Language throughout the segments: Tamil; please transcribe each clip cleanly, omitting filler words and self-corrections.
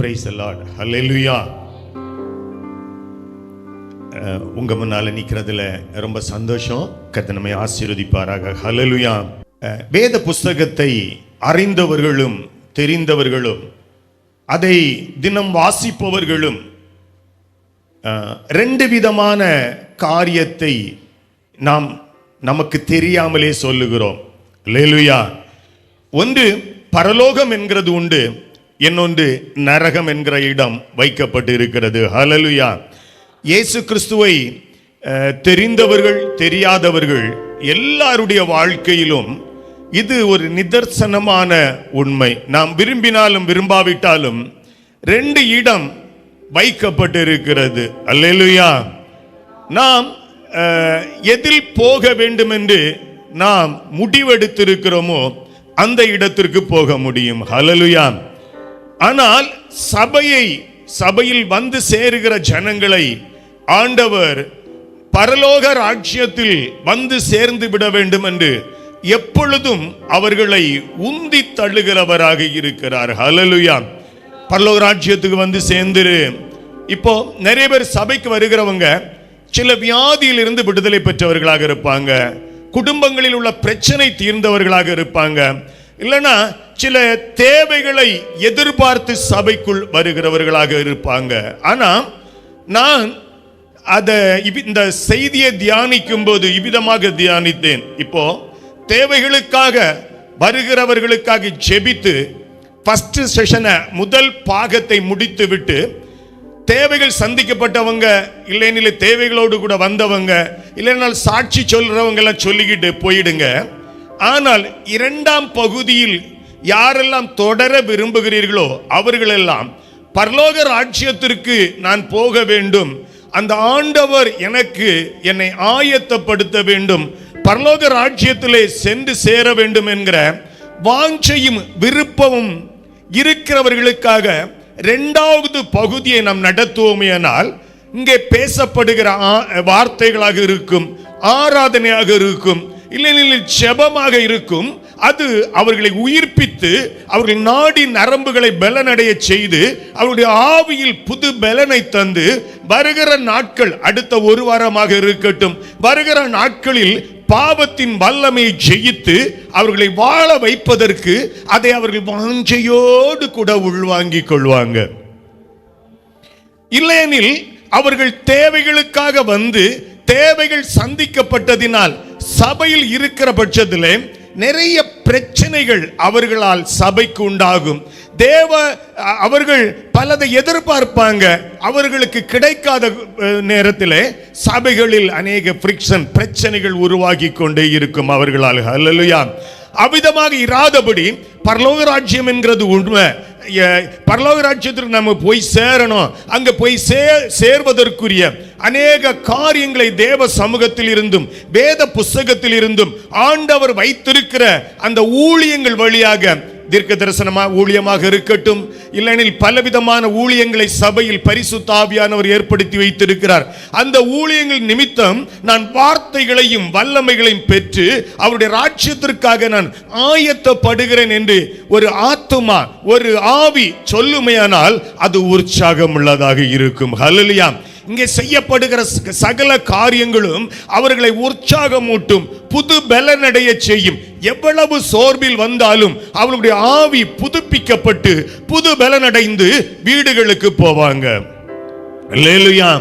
Praise the Lord. ஹல்லேலூயா. உங்க முன்னால நிக்கிறதுல ரொம்ப சந்தோஷம். கர்த்தர் நம்மை ஆசீர்வதிப்பாராக. ஹல்லேலூயா. வேத புஸ்தகத்தை அறிந்தவர்களும் தெரிந்தவர்களும் அதை தினம் வாசிப்பவர்களும் ரெண்டு விதமான காரியத்தை நாம் நமக்கு தெரியாமலே சொல்லுகிறோம். ஹல்லேலூயா. ஒன்று பரலோகம் என்கிறது உண்டு, இன்னொன்று நரகம் என்கிற இடம் வைக்கப்பட்டு இருக்கிறது. ஹல்லேலூயா. இயேசு கிறிஸ்துவை தெரிந்தவர்கள் தெரியாதவர்கள் எல்லாருடைய வாழ்க்கையிலும் இது ஒரு நிதர்சனமான உண்மை. நாம் விரும்பினாலும் விரும்பாவிட்டாலும் ரெண்டு இடம் வைக்கப்பட்டு இருக்கிறது. அல்லேலூயா. நாம் எதில் போக வேண்டும் என்று நாம் முடிவெடுத்திருக்கிறோமோ அந்த இடத்திற்கு போக முடியும். ஹல்லேலூயா. ஆனால் சபையில் வந்து சேருகிற ஜனங்களை ஆண்டவர் பரலோக ராஜ்யத்தில் வந்து சேர்ந்து விட வேண்டும் என்று எப்பொழுதும் அவர்களை உந்தி தள்ளுகிறவராக இருக்கிறார். ஹல்லேலூயா. பரலோக ராஜ்யத்துக்கு வந்து சேர்ந்துரு. இப்போ நிறைய பேர் சபைக்கு வருகிறவங்க சில வியாதியிலிருந்து விடுதலை பெற்றவர்களாக இருப்பாங்க, குடும்பங்களில் உள்ள பிரச்சனை தீர்ந்தவர்களாக இருப்பாங்க, இல்லைன்னா சில தேவைகளை எதிர்பார்த்து சபைக்குள் வருகிறவர்களாக இருப்பாங்க. ஆனா நான் இந்த செய்தியை தியானிக்கும் போது இவ்விதமாக தியானித்தேன். இப்போ தேவைகளுக்காக வருகிறவர்களுக்காக ஜெபித்து ஃபர்ஸ்ட் செஷனை முதல் பாகத்தை முடித்து விட்டு தேவைகள் சந்திக்கப்பட்டவங்க இல்லைன்னு தேவைகளோடு கூட வந்தவங்க இல்லைனால் சாட்சி சொல்றவங்க எல்லாம் சொல்லிக்கிட்டு போயிடுங்க. ஆனால் இரண்டாம் பகுதியில் யாரெல்லாம் தொடர விரும்புகிறீர்களோ அவர்களெல்லாம் பரலோக ராஜ்யத்திற்கு நான் போக வேண்டும், அந்த ஆண்டவர் என்னை ஆயத்தப்படுத்த வேண்டும், பரலோக ராஜ்யத்திலே சென்று சேர வேண்டும் என்கிற வாஞ்சையும் விருப்பமும் இருக்கிறவர்களுக்காக இரண்டாவது பகுதியை நாம் நடத்துவோமேனால் இங்கே பேசப்படுகிற வார்த்தைகளாக இருக்கும், ஆராதனையாக இருக்கும், இல்லைன்னு ஜெபமாக இருக்கும். அது அவர்களை உயிர்ப்பித்து அவர்கள் நாடி நரம்புகளை பலனடைய செய்து அவருடைய ஆவியில் புது பலனை தந்து வருகிற நாட்கள் அடுத்த ஒரு வாரமாக இருக்கட்டும், வருகிற நாட்களில் பாவத்தின் வல்லமையை ஜெயித்து அவர்களை வாழ வைப்பதற்கு அதை அவர்கள் வாஞ்சையோடு கூட உள்வாங்கிக் கொள்வாங்க. இல்லையெனில் அவர்கள் தேவைகளுக்காக வந்து தேவைகள் சந்திக்கப்பட்டதினால் சபையில் இருக்கிற பட்சத்திலே நிறைய பிரச்சனைகள் அவர்களால் சபைக்கு உண்டாகும். அவர்கள் பலதை எதிர்பார்ப்பாங்க, அவர்களுக்கு கிடைக்காத நேரத்தில் சபைகளில் அநேக ஃப்ரிக்ஷன் பிரச்சனைகள் உருவாகி கொண்டே இருக்கும் அவர்களால். ஹல்லேலூயா. அவ்விதமாக இராதபடி பரலோக ராஜ்யம் என்கிறது உண்மை. பரலோக ராஜ்யத்திற்கு நம்ம போய் சேரணும். அங்க போய் சேர்வதற்குரிய அநேக காரியங்களை தேவ சமூகத்தில் இருந்தும் வேத புஸ்தகத்தில் இருந்தும் ஆண்டவர் வைத்திருக்கிற அந்த ஊழியங்கள் வழியாக தீர்க்க தரிசனமா ஊழியமாக இருக்கட்டும், இல்லைனில் பலவிதமான ஊழியங்களை சபையில் பரிசுத்த ஆவியானவர் ஏற்படுத்தி வைத்திருக்கிறார். அந்த ஊழியங்கள் நிமித்தம் நான் வார்த்தைகளையும் வல்லமைகளையும் பெற்று அவருடைய ராஜ்யத்திற்காக நான் ஆயத்தப்படுகிறேன் என்று ஒரு ஆத்துமா ஒரு ஆவி சொல்லுமையானால் அது உற்சாகம் உள்ளதாக இருக்கும். ஹல்லேலூயா. இங்கே செய்யப்படுகிற சகல காரியங்களும் அவர்களை உற்சாகமூட்டும், புது பலனடைய செய்யும். எவ்வளவு சோர்வில் வந்தாலும் அவர்களுடைய ஆவி புதுப்பிக்கப்பட்டு புது பலனடைந்து வீடுகளுக்கு போவாங்க. அல்லேலூயா.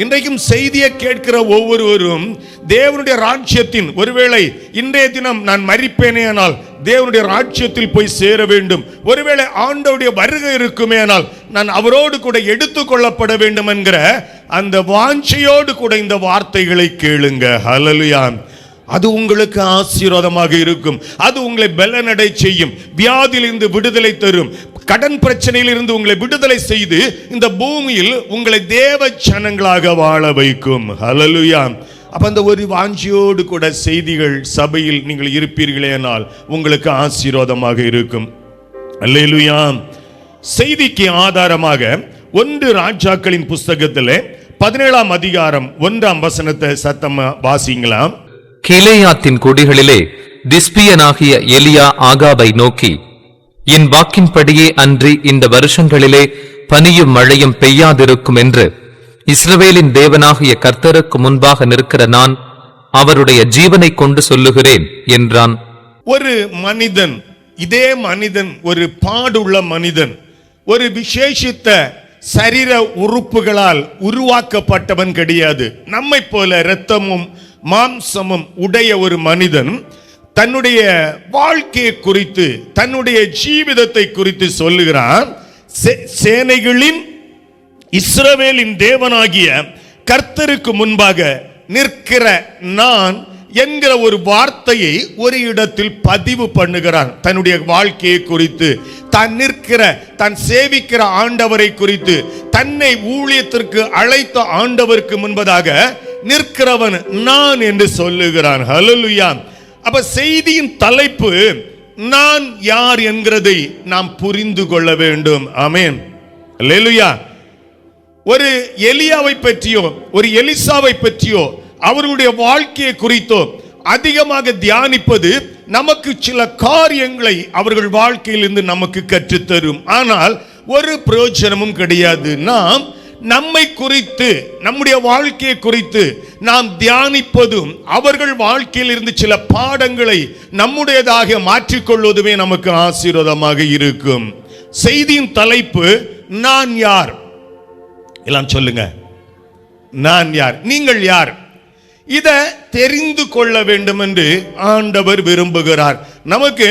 இன்றைக்கும் செய்தியை கேட்கிற ஒவ்வொருவரும் தேவனுடைய ராஜ்யத்தின், ஒருவேளை இன்றைய தினம் நான் மரிப்பேனே ஆனால் தேவனுடைய ராஜ்யத்தில் போய் சேர வேண்டும், ஒருவேளை ஆண்டவருடைய வருகை இருக்குமே ஆனால் நான் அவரோடு கூட எடுத்துக் கொள்ளப்பட வேண்டும் என்கிற அந்த வாஞ்சையோடு கூட இந்த வார்த்தைகளை கேளுங்க. ஹல்லேலூயா. அது உங்களுக்கு ஆசீர்வாதமாக இருக்கும். அது உங்களை பலனடை செய்யும், வியாதியிலிருந்து விடுதலை தரும், கடன் பிரச்சனையிலிருந்து உங்களை விடுதலை செய்து இந்த பூமியில் உங்களை தேவ ஜனங்களாக வாழ வைக்கும். ஹல்லேலூயா. அப்ப அந்த ஒரு வாஞ்சியோடு கூட செய்திகள் சபையில் நீங்கள் இருப்பீர்களேனால் உங்களுக்கு ஆசீர்வாதமாக இருக்கும். அல்லேலூயா. செய்திக்கு ஆதாரமாக 1 ராஜாக்களின் புஸ்தகத்திலே 17ஆம் அதிகாரம் 1ஆம் வசனத்தை சத்தமா வாசிங்களா. கீலேயாத்தின் குடிகளிலே திஸ்பியனாகிய எலியா ஆகாபை நோக்கி, என் வாக்கின்படியே அன்றி இந்த வருஷங்களிலே பனியும் மழையும் பெய்யாதிருக்கும் என்று இஸ்ரவேலின் தேவனாகிய கர்த்தருக்கு முன்பாக நிற்கிற நான் அவருடைய ஜீவனை கொண்டு சொல்லுகிறேன் என்றான். ஒரு மனிதன், இதே மனிதன் ஒரு பாடுள்ள மனிதன், ஒரு விசேஷித்த சரீர உறுப்புகளால் உருவாக்கப்பட்டவன் கிடையாது. நம்மை போல இரத்தமும் மாம்சமும் உடைய ஒரு மனிதன் தன்னுடைய வாழ்க்கையை குறித்து, தன்னுடைய ஜீவிதத்தை குறித்து சொல்லுகிறான். சேனைகளின் இஸ்ரவேலின் தேவனாகிய கர்த்தருக்கு முன்பாக நிற்கிற நான் என்கிற ஒரு வார்த்தையை ஒரு இடத்தில் பதிவு பண்ணுகிறான். தன்னுடைய வாழ்க்கையை குறித்து, தான் நிற்கிற, தான் சேவிக்கிற ஆண்டவரை குறித்து, தன்னை ஊழியத்திற்கு அழைத்த ஆண்டவருக்கு முன்பதாக நிற்கிறவன் நான் என்று சொல்லுகிறான். ஹல்லேலூயா. அப்ப செய்தியின் தலைப்பு நான் யார் என்கிறதை நாம் புரிந்து கொள்ள வேண்டும். ஆமென். ஹல்லேலூயா. ஒரு எலியாவை பற்றியோ ஒரு எலிசாவை பற்றியோ அவர்களுடைய வாழ்க்கையை குறித்தோ அதிகமாக தியானிப்பது நமக்கு சில காரியங்களை அவர்கள் வாழ்க்கையிலிருந்து நமக்கு கற்றுத்தரும். ஆனால் ஒரு பிரயோஜனமும் கிடையாது. நாம் நம்மை குறித்து, நம்முடைய வாழ்க்கையை குறித்து நாம் தியானிப்பதும் அவர்கள் வாழ்க்கையில் இருந்து சில பாடங்களை நம்முடையதாக மாற்றிக்கொள்வதுமே நமக்கு ஆசீர்வாதமாக இருக்கும். செய்தியின் தலைப்பு நான் யார். எல்லாம் சொல்லுங்க, நான் யார், நீங்கள் யார். இத தெரிந்து கொள்ள வேண்டும் என்று ஆண்டவர் விரும்புகிறார். நமக்கு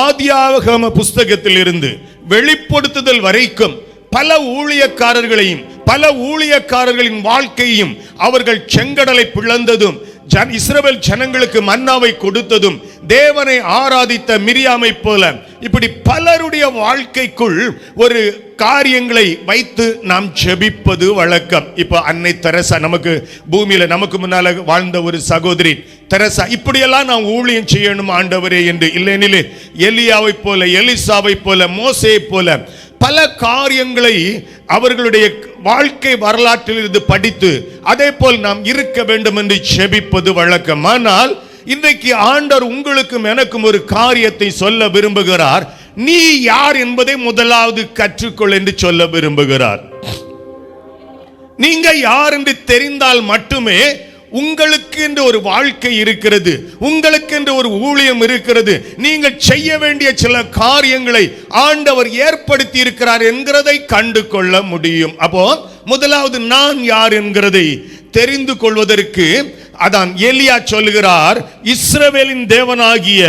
ஆதியாகம புஸ்தகத்தில் இருந்து வெளிப்படுத்துதல் வரைக்கும் பல ஊழியக்காரர்களையும் பல ஊழியக்காரர்களின் வாழ்க்கையும் அவர்கள் செங்கடலை பிளந்ததும், இஸ்ரவேல் ஜனங்களுக்கு மன்னாவை கொடுத்ததும், தேவனை ஆராதித்த மிரியாமை போல இப்படி பலருடைய வாழ்க்கைக்குள் ஒரு காரியங்களை வைத்து நாம் ஜெபிப்பது வழக்கம். இப்ப அன்னை தெரசா, நமக்கு பூமியில நமக்கு முன்னால வாழ்ந்த ஒரு சகோதரி தெரசா, இப்படியெல்லாம் நாம் ஊழியம் செய்யணும் ஆண்டவரே என்று. இல்லைனிலே எலியாவை போல, எலிசாவை போல, மோசேயை போல பல காரியங்களை அவர்களுடைய வாழ்க்கை வரலாற்றில் இருந்து படித்து அதே போல் நாம் இருக்க வேண்டும் என்று ஜெபிப்பது வழக்கம். ஆனால் இன்றைக்கு ஆண்டவர் உங்களுக்கும் எனக்கும் ஒரு காரியத்தை சொல்ல விரும்புகிறார். நீ யார் என்பதை முதலாவது கற்றுக்கொள் என்று சொல்ல விரும்புகிறார். நீங்க யார் என்று தெரிந்தால் மட்டுமே உங்களுக்கு என்று ஒரு வாழ்க்கை இருக்கிறது, உங்களுக்கு என்று ஒரு ஊழியம் இருக்கிறது, நீங்கள் செய்ய வேண்டிய சில காரியங்களை ஆண்டவர் ஏற்படுத்தி இருக்கிறார் என்கிறதை கண்டு கொள்ள முடியும். அப்போ முதலாவது நான் யார் என்கிறதை தெரிந்து கொள்வதற்கு அதான் எலியா சொல்லுகிறார், இஸ்ரவேலின் தேவனாகிய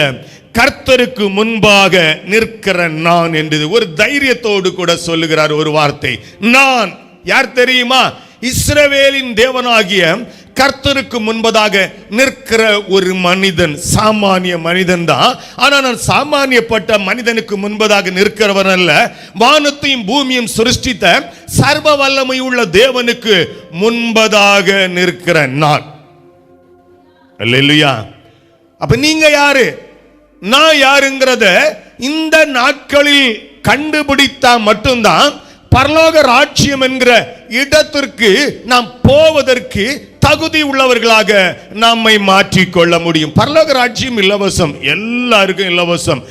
கர்த்தருக்கு முன்பாக நிற்கிற நான் என்று ஒரு தைரியத்தோடு கூட சொல்லுகிறார். ஒரு வார்த்தை, நான் யார் தெரியுமா? இஸ்ரவேலின் தேவனாகிய கர்த்தருக்கு முன்பதாக நிற்கிற ஒரு மனிதன். சாமானிய மனிதன் தான். ஆனா நான் சாமானியப்பட்ட மனிதனுக்கு முன்பதாக நிற்கிறவன் அல்ல. வானத்தையும் பூமியும் சிருஷ்டித்த சர்வ வல்லமை உள்ள தேவனுக்கு முன்பதாக நிற்கிற நான். அல்லேலூயா. அப்ப நீங்க யாரு, நான் யாருங்கிறத இந்த நாட்களில் கண்டுபிடித்தா மட்டும்தான் பரலோக ராஜ்யம் என்கிற இடத்திற்கு நாம் போவதற்கு தகுதி உள்ளவர்களாக நம்மை மாற்றிக்கொள்ள முடியும். பரலோக ராஜ்யம் இலவசம், எல்லாருக்கும் இலவசம்.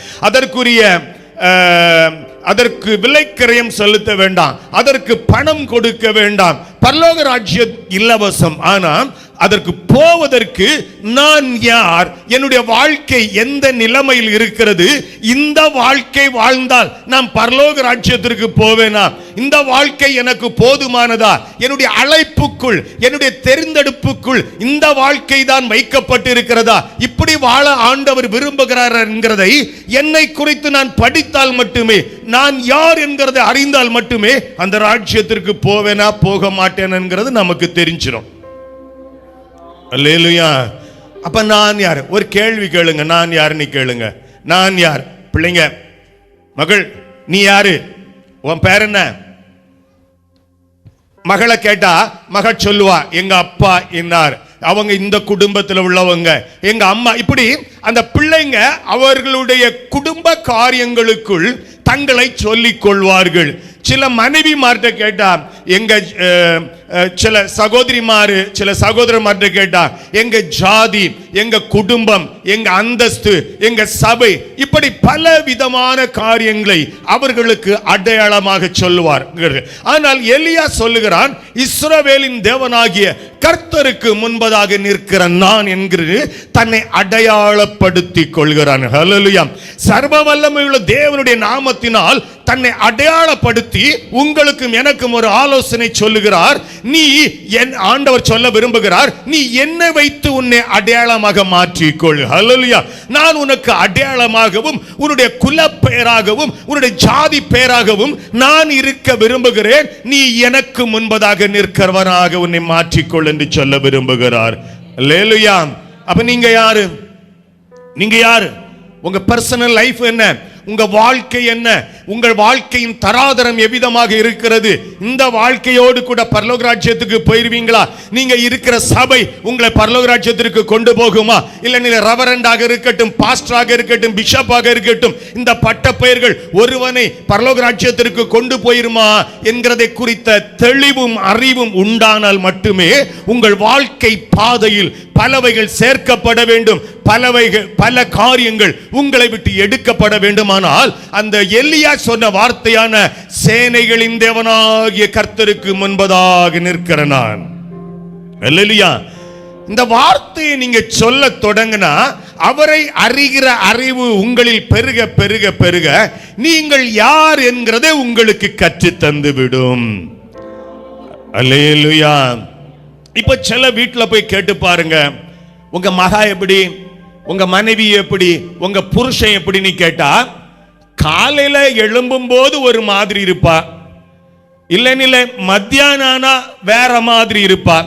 அதற்கு விலைக்கிரயம் செலுத்த வேண்டாம், அதற்கு பணம் கொடுக்க வேண்டாம். பரலோக ராஜ்யம் இலவசம். ஆனால் அதற்கு போவதற்கு நான் யார், என்னுடைய வாழ்க்கை எந்த நிலைமையில் இருக்கிறது, இந்த வாழ்க்கை வாழ்ந்தால் நான் பரலோக ராஜ்யத்திற்கு போவேனா, இந்த வாழ்க்கை எனக்கு போதுமானதா, என்னுடைய அழைப்புக்குள் என்னுடைய தெரிந்தெடுப்புக்குள் இந்த வாழ்க்கை தான் வைக்கப்பட்டு இருக்கிறதா, இப்படி வாழ ஆண்டவர் விரும்புகிறார் என்கிறதை என்னை குறித்து நான் படித்தால் மட்டுமே, நான் யார் என்கிறதை அறிந்தால் மட்டுமே அந்த ராஜ்யத்திற்கு போவேனா போக மாட்டேன் என்கிறது நமக்கு தெரிஞ்சிடும். அல்லேலூயா. அப்ப நான் யார்? ஒரு கேள்வி கேளுங்க, நான் யாருன்னு கேளுங்க. நான் யார்? பிள்ளைங்க, மகள் நீ யாரு, உன் பேர் என்ன? மகளை கேட்டா மகள் சொல்லுவா எங்க அப்பா என்னார், அவங்க இந்த குடும்பத்தில் உள்ளவங்க, எங்க அம்மா. இப்படி அந்த பிள்ளைங்க அவர்களுடைய குடும்ப காரியங்களுக்குள் தங்களை சொல்லிக் கொள்வார்கள். சில மனைவிமார்ட்ட கேட்டா, எங்க சில சகோதரிமாரு சில சகோதரமார்ட்ட கேட்டா, எங்க ஜாதி, எங்க குடும்பம், எங்க அந்தஸ்து, எங்க சபை, இப்படி பல விதமான காரியங்களை அவர்களுக்கு அடையாளமாக சொல்லுவார். ஆனால் எலியா சொல்லுகிறான், இஸ்ரவேலின் தேவனாகிய கர்த்தருக்கு முன்பதாக நிற்கிற நான் என்கிறது தன்னை அடையாளப்படுத்திக் கொள்கிறான். ஹல்லேலூயா. சர்வ வல்லமையுள்ள தேவனுடைய நாமத்தினால் தன்னை அடையாளப்படுத்தி உங்களுக்கும் எனக்கும் ஒரு ஆலோசனை சொல்லுகிறார். நீ என் ஆண்டவர் சொல்ல விரும்புகிறார், நீ என்னை வைத்து உன்னை அடையாளமாக மாற்றிக்கொள். ஹல்லேலூயா. நான் உனக்கு அடையாளமாகவும் உன்னுடைய குல பெயராகவும் உன்னுடைய ஜாதி பெயராகவும் நான் இருக்க விரும்புகிறேன். நீ எனக்கு முன்பதாக நிற்கிறவனாக உன்னை மாற்றிக்கொள் என்று சொல்ல விரும்புகிறார். ஹல்லேலூயா. அப்ப நீங்க யாரு? நீங்க யாரு? உங்க பர்சனல் லைஃப் என்ன? உங்க வாழ்க்கை என்ன? உங்கள் வாழ்க்கையின் தராதரம் எவ்விதமாக இருக்கிறது? இந்த வாழ்க்கையோடு கூட பரலோக ராஜ்யத்துக்கு போயிருவீங்களா? நீங்க இருக்கிற சபை உங்களை பரலோக ராஜ்யத்திற்கு கொண்டு போகுமா? இல்ல நீங்க ரெவரண்டாக இருக்கட்டும், பாஸ்டராக இருக்கட்டும், பிஷப்பாக இருக்கட்டும், இந்த பட்ட பெயர்கள் ஒருவனை பரலோக ராஜ்யத்திற்கு கொண்டு போயிருமா என்கிறதை குறித்த தெளிவும் அறிவும் உண்டானால் மட்டுமே உங்கள் வாழ்க்கை பாதையில் பலவைகள் சேர்க்கப்பட வேண்டும், பல காரியங்கள் உங்களை விட்டு எடுக்கப்பட வேண்டுமானால் அந்த எலியா சொன்ன வார்த்தையான சேனைகளின் தேவனாகிய கர்த்தருக்கு முன்பதாக நிற்கிற நான். அல்லேலூயா. இந்த வார்த்தையை நீங்க சொல்ல தொடங்கினா அவரை அறிகிற அறிவு உங்களில் பெருக பெருக பெருக நீங்கள் யார் என்கிறதை உங்களுக்கு கற்று தந்து விடும். அல்லேலூயா. இப்ப சில வீட்டுல போய் கேட்டு பாருங்க, உங்க மகா எப்படி, உங்க மனைவி எப்படி, உங்க புருஷன் எப்படின்னு கேட்டா, காலையில எழும்பும் போது ஒரு மாதிரி இருப்பா, இல்ல மத்தியானா வேற மாதிரி இருப்பா,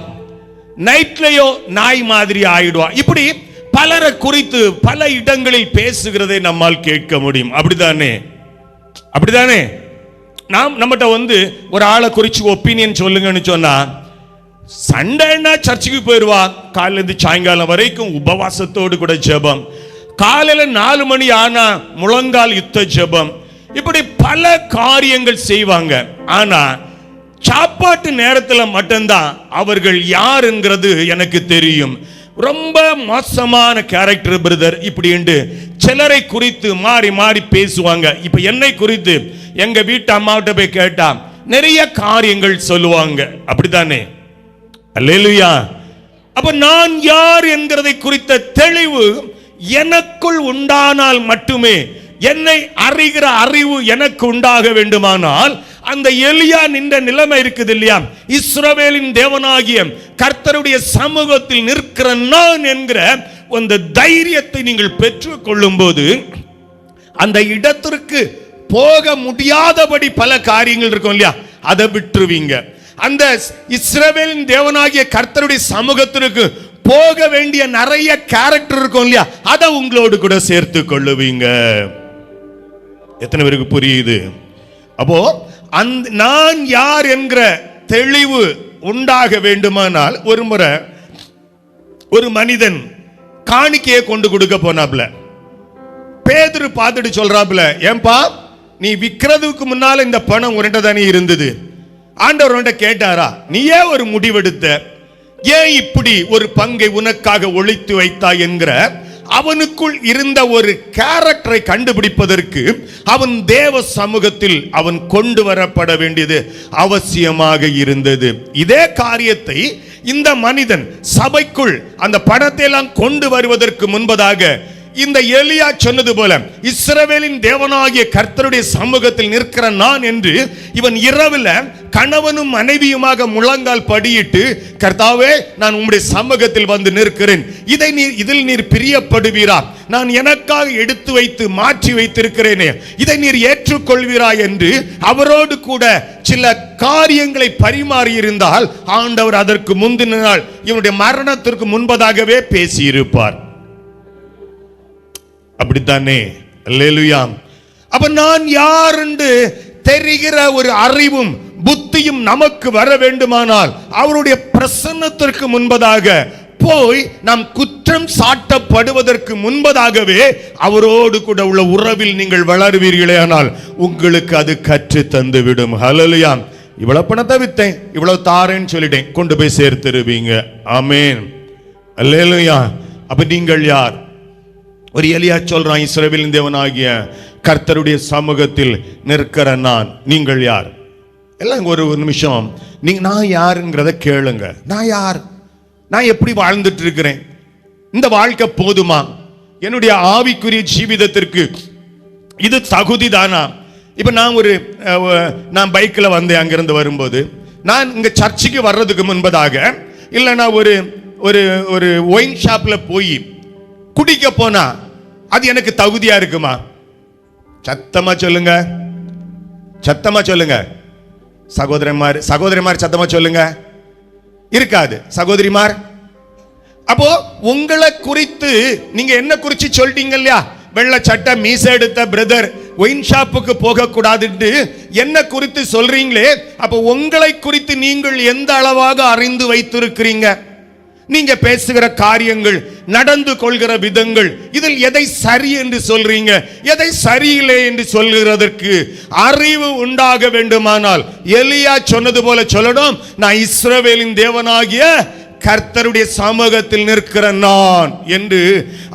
நைட்லயோ நாய் மாதிரி ஆயிடுவா. இப்படி பலரை குறித்து பல இடங்களில் பேசுகிறதை நம்மால் கேட்க முடியும். அப்படிதானே? அப்படிதானே? நம்மகிட்ட ஒரு ஆளை குறிச்சு ஒப்பீனியன் சொல்லுங்கன்னு சொன்னா, சண்டேனா சர்ச்சுக்கு போயிடுவா, காலையில இருந்து சாயங்காலம் வரைக்கும் உபவாசத்தோடு கூட ஜெபம், காலையில 4 மணி ஆனா முழங்கால் யுத்த ஜெபம், இப்படி பல காரியங்கள் செய்வாங்க. ஆனா சாப்பாட்டு நேரத்தில் மட்டும்தான் அவர்கள் யார் என்கிறது எனக்கு தெரியும். ரொம்ப மோசமான கேரக்டர் பிரதர் இப்படி என்று சிலரை குறித்து மாறி மாறி பேசுவாங்க. இப்ப என்னை குறித்து எங்க வீட்டு அம்மாவிட்ட போய் கேட்டா நிறைய காரியங்கள் சொல்லுவாங்க. அப்படித்தானே? அல்லேலூயா. அப்ப நான் யார் என்கிறதை குறித்த தெளிவு எனக்குள் உண்டானால் மட்டுமே, என்னை அறிகிற அறிவு எனக்கு உண்டாக வேண்டுமானால், அந்த எலியா நின்ற நிலைமை இருக்குது இல்லையா, இஸ்ரவேலின் தேவனாகிய கர்த்தருடைய சமூகத்தில் நிற்கிற நான் என்கிற அந்த தைரியத்தை நீங்கள் பெற்றுக் கொள்ளும் போது அந்த இடத்திற்கு போக முடியாதபடி பல காரியங்கள் இருக்கும் இல்லையா, அதை விட்டுருவீங்க. அந்த இஸ்ரவேலின் தேவனாகிய கர்த்தருடைய சமூகத்திற்கு போக வேண்டிய நிறைய கேரக்டர் இருக்கும் இல்லையா, அதை உங்களோடு கூட சேர்த்து கொள்ளுவீங்க. எத்தனை பேருக்கு புரியுது? அப்போ நான் யார் என்கிற தெளிவு உண்டாக வேண்டுமானால், ஒரு முறை ஒரு மனிதன் காணிக்கையை கொண்டு கொடுக்க போனாப்ல. பேதுரு பார்த்துட்டு சொல்றாப்ல, ஏன்பா நீ விக்கிறதுக்கு முன்னால இந்த பணம் உன்கிட்ட தானே இருந்தது, ஆண்டவர் கேட்டாரா, நீயே ஒரு முடிவெடுத்த, ஏன் இப்படி ஒரு பங்கை உனக்காக ஒளித்து வைத்தாய் என்கிற அவனுக்குள் இருந்த ஒரு கேரக்டரை கண்டுபிடிப்பதற்கு அவன் தேவ சமூகத்தில் அவன் கொண்டு வரப்பட வேண்டியது அவசியமாக இருந்தது. இதே காரியத்தை இந்த மனிதன் சபைக்குள் அந்த பணத்தை எல்லாம் கொண்டு வருவதற்கு முன்பதாக இந்த எலியா சொன்னது போல, இஸ்ரவேலின் தேவனாகிய கர்த்தருடைய சமூகத்தில் நிற்கிற நான் என்று இவன் இரவுல கணவனும் மனைவியுமாக முழங்கால் படியிட்டு, கர்த்தாவே நான் உம்முடைய சமூகத்தில் வந்து நிற்கிறேன், இதில் நீர் பிரியப்படுவீரா, நான் எனக்காக எடுத்து வைத்து மாற்றி வைத்திருக்கிறேனே, இதை நீர் ஏற்றுக்கொள்வீரா என்று அவரோடு கூட சில காரியங்களை பரிமாறி இருந்தால் ஆண்டவர் அதற்கு முந்தின நாள் இவனுடைய மரணத்திற்கு முன்பதாகவே பேசியிருப்பார். அப்படித்தானே? அல்லேலூயா. அப்ப நான் யார் என்று தெரிகிற ஒரு அறிவும் புத்தியும் நமக்கு வர வேண்டுமானால் அவருடைய பிரசன்னத்திற்கு முன்பதாக போய் நாம் குற்றம் சாட்டப்படுவதற்கு முன்பதாகவே அவரோடு கூட உள்ள உறவில் நீங்கள் வளருவீர்களே, ஆனால் உங்களுக்கு அது கற்று தந்துவிடும். ஹல்லேலூயா. இவ்வளவு பணத்தை வித்தேன், இவ்வளவு தாரேன்னு சொல்லிட்டேன், கொண்டு போய் சேர்த்துருவீங்க. ஆமென். ஹல்லேலூயா. அப்ப நீங்கள் யார்? ஒரு எலியா சொல்றான், இஸ்ரவேலின் தேவனாகிய கர்த்தருடைய சமூகத்தில் நிற்கிற நான். நீங்கள் யார்? எல்லாம் ஒரு நிமிஷம் நீங்க நான் யாருங்கிறத கேளுங்க. நான் யார்? நான் எப்படி வாழ்ந்துட்டு இருக்கிறேன்? இந்த வாழ்க்கை போதுமா? என்னுடைய ஆவிக்குரிய ஜீவிதத்திற்கு இது தகுதிதானா? இப்ப நான் பைக்கில் வந்தேன். அங்கிருந்து வரும்போது நான் இங்க சர்ச்சுக்கு வர்றதுக்கு முன்பதாக இல்லைன்னா ஒரு ஒரு ஒரு ஒயின் ஷாப்ல போய் குடிக்க போனா அது எனக்கு தகுதியா இருக்குமா? சத்தமா சொல்லுங்க, சத்தமா சொல்லுங்க. சகோதரிமார் சத்தமா சொல்லுங்க. இருக்காது. சகோதரிமார், அப்போ உங்களை குறித்து நீங்க என்ன குறிச்சு சொல்லிட்டீங்க இல்லையா? வெள்ளை சட்டை மீசை எடுத்த பிரதர் ஒயின் ஷாப்புக்கு போக கூடாதுன்னு என்ன குறித்து சொல்றீங்களே, அப்போ உங்களை குறித்து நீங்கள் எந்த அளவாக அறிந்து வைத்திருக்கிறீங்க? நீங்க பேசுகிற காரியங்கள், நடந்து கொள்கிற விதங்கள், இதில் எதை சரி என்று சொல்றீங்க, எதை சரியில்லை என்று சொல்கிறதற்கு அறிவு உண்டாக வேண்டுமானால் எலியா சொன்னது போல சொல்லணும், நான் இஸ்ரவேலின் தேவனாகிய கர்த்தருடைய சமூகத்தில் நிற்கிற நான் என்று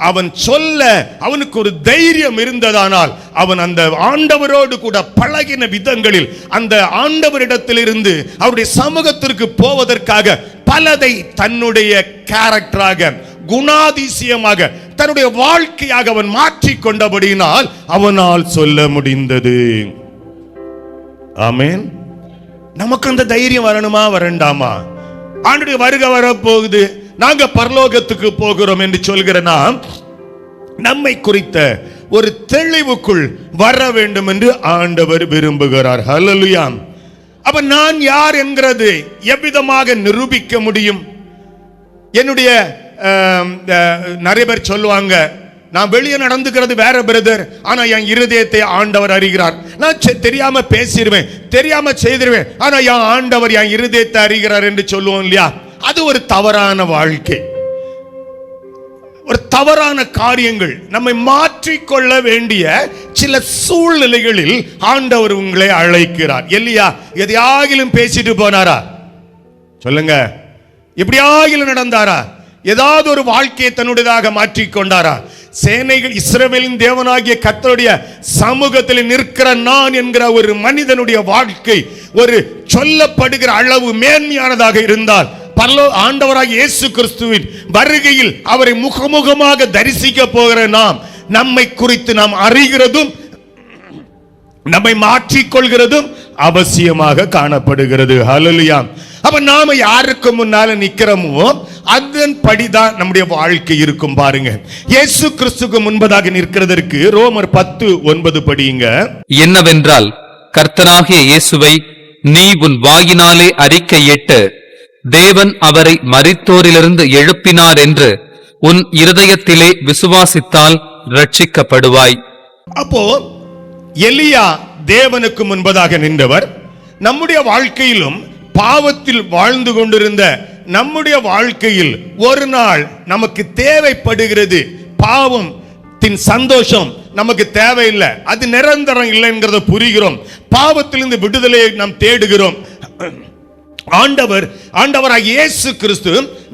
அவன் சொல்ல அவனுக்கு ஒரு தைரியம் இருந்ததானால் அவன் அந்த ஆண்டவரோடு கூட பழகின விதங்களில் அந்த ஆண்டவரிடத்திலிருந்து அவருடைய சமூகத்திற்கு போவதற்காக பலதை தன்னுடைய கேரக்டராக, குணாதிசயமாக, தன்னுடைய வாழ்க்கையாக அவன் மாற்றிக் கொண்டபடியினால் அவனால் சொல்ல முடிந்தது. ஆமென். நமக்கு அந்த தைரியம் வரணுமா வரண்டாமா? ஆண்டுடைய வருகை வரப்போகுது, நாங்க பரலோகத்துக்கு போகிறோம் என்று சொல்கிற நாம் நம்மை குறித்த ஒரு தெளிவுக்குள் வர வேண்டும் என்று ஆண்டவர் விரும்புகிறார். ஹல்லேலூயா. அப்ப நான் யார் என்கிறது எவ்விதமாக நிரூபிக்க முடியும்? என்னுடைய நிறைய பேர் சொல்லுவாங்க, நான் வெளியே நடந்துக்கிறது வேற பிரதர், ஆனா என் இருதயத்தை ஆண்டவர் அறிகிறார். நான் தெரியாம பேசிடுவேன், தெரியாம செய்திருவேன், ஆனா என் ஆண்டவர் என் இருதயத்தை அறிகிறார் என்று சொல்லுவோம் இல்லையா? அது ஒரு தவறான வாழ்க்கை, ஒரு தவறான காரியங்கள். நம்மை மாற்றிக்கொள்ள வேண்டிய சில சூழ்நிலைகளில் ஆண்டவர் உங்களை அழைக்கிறார். எலியா எதையாகிலும் பேசிட்டு போனாரா? சொல்லுங்க. எப்படியாகிலும் நடந்தாரா? ஏதாவது ஒரு வாழ்க்கையை தன்னுடையதாக மாற்றிக்கொண்டாரா? சேனைகள் இஸ்ரவேலின் தேவனாகிய கர்த்தருடைய சமூகத்தில் நிற்கிற நான் என்கிற ஒரு மனிதனுடைய வாழ்க்கை ஒரு சொல்லப்படுகிற அளவு மேன்மையானதாக இருந்தால் ஆண்டவராகிய இயேசு கிறிஸ்துவின் வருகையில் அவரை முகமுகமாக தரிசிக்க போகிற நாம் நம்மை குறித்து நாம் அறிகிறதும் நம்மை மாற்றிக்கொள்கிறதும் அவசியமாக காணப்படுகிறது. ஹல்லேலூயா. அப்ப நாம யாருக்கு முன்னால நிக்கிறோமோ அதன்படிதான் நம்முடைய வாழ்க்கை இருக்கும். பாருங்க, இயேசு கிறிஸ்துக்கு முன்பதாக நிற்கிறதற்கு ரோமர் 10:9 படியுங்க. என்னவென்றால், கர்த்தராகிய இயேசுவை நீ உன் வாயினாலே அறிக்கையிட்டு தேவன் அவரை மரித்தோரிலிருந்து எழுப்பினார் என்று உன் இருதயத்திலே விசுவாசித்தால் ரட்சிக்கப்படுவாய். அப்போ எலியா தேவனுக்கு முன்பதாக நின்றவர். நம்முடைய வாழ்க்கையிலும் பாவத்தில் வாழ்ந்து கொண்டிருந்த நம்முடைய வாழ்க்கையில் ஒரு நாள் நமக்கு தேவைப்படுகிறது. பாவத்தின் சந்தோஷம் நமக்கு தேவையில்லை, அது நிரந்தரம் இல்லை என்கிறத புரிகிறோம். பாவத்திலிருந்து விடுதலையை நாம் தேடுகிறோம். ஆண்டவராகிய இயேசு கிறிஸ்து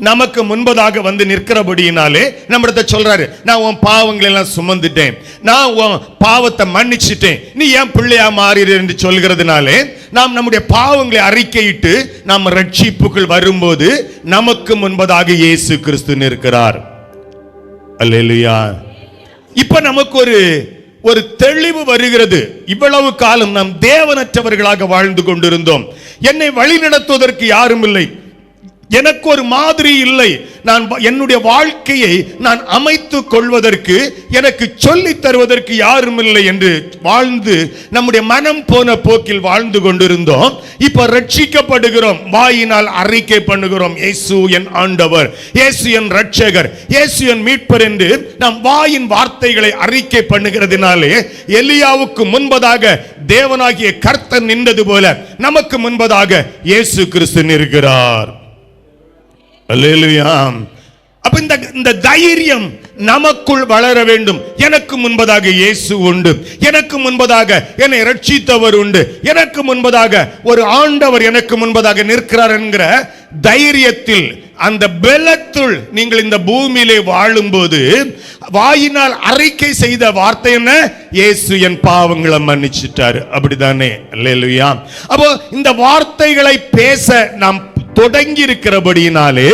நமக்கு முன்பதாக வந்து நிற்கிறபடியினாலே நம்மிடத்தை சொல்றாரு, நான் உன் பாவங்களை எல்லாம் சுமந்துட்டேன், நான் உன் பாவத்தை மன்னிச்சிட்டேன், நீ ஏன் பிள்ளையா மாறிடு என்று சொல்கிறதுனாலே நாம் நம்முடைய பாவங்களை அறிக்கையிட்டு நாம் ரட்சிப்புக்குள் வரும்போது நமக்கு முன்பதாக இயேசு கிறிஸ்து நிற்கிறார். அல்லேலூயா. இப்ப நமக்கு ஒரு தெளிவு வருகிறது. இவ்வளவு காலம் நாம் தேவனற்றவர்களாக வாழ்ந்து கொண்டிருந்தோம். என்னை வழி நடத்துவதற்கு யாரும் இல்லை, எனக்கு ஒரு மாதிரி இல்லை, நான் என்னுடைய வாழ்க்கையை நான் அமைத்துக் கொள்வதற்கு எனக்கு சொல்லி தருவதற்கு யாரும் இல்லை என்று வாழ்ந்து நம்முடைய மனம் போன போக்கில் வாழ்ந்து கொண்டிருந்தோம். இப்ப ரட்சிக்கப்படுகிறோம், வாயினால் அறிக்கை பண்ணுகிறோம், இயேசு என் ஆண்டவர், இயேசு என் ரட்சகர், இயேசு என் மீட்பர் என்று நாம் வாயின் வார்த்தைகளை அறிக்கை பண்ணுகிறதுனாலே எலியாவுக்கு முன்பதாக தேவனாகிய கர்த்தர் நின்றது போல நமக்கு முன்பதாக இயேசு கிறிஸ்து நிற்கிறார். அல்லேலூயா. அப்ப இந்த தைரியம் நமக்குள் வளர வேண்டும். எனக்கு முன்பதாக இயேசு உண்டு, எனக்கு முன்பதாக என்னை ரட்சித்தவர் உண்டு, எனக்கு முன்பதாக ஒரு ஆண்டவர் எனக்கு முன்பதாக நிற்கிறார் என்கிற தைரியத்தில், அந்த பலத்துள் நீங்கள் இந்த பூமியிலே வாழும்போது வாயினால் அறிக்கை செய்த வார்த்தை என்ன? இயேசு என் பாவங்களை மன்னிச்சிட்டாரு. அப்படிதானே? அல்லேலூயா. அப்போ இந்த வார்த்தைகளை பேச நாம் தொடங்கி இருக்கிறபடியினாலே,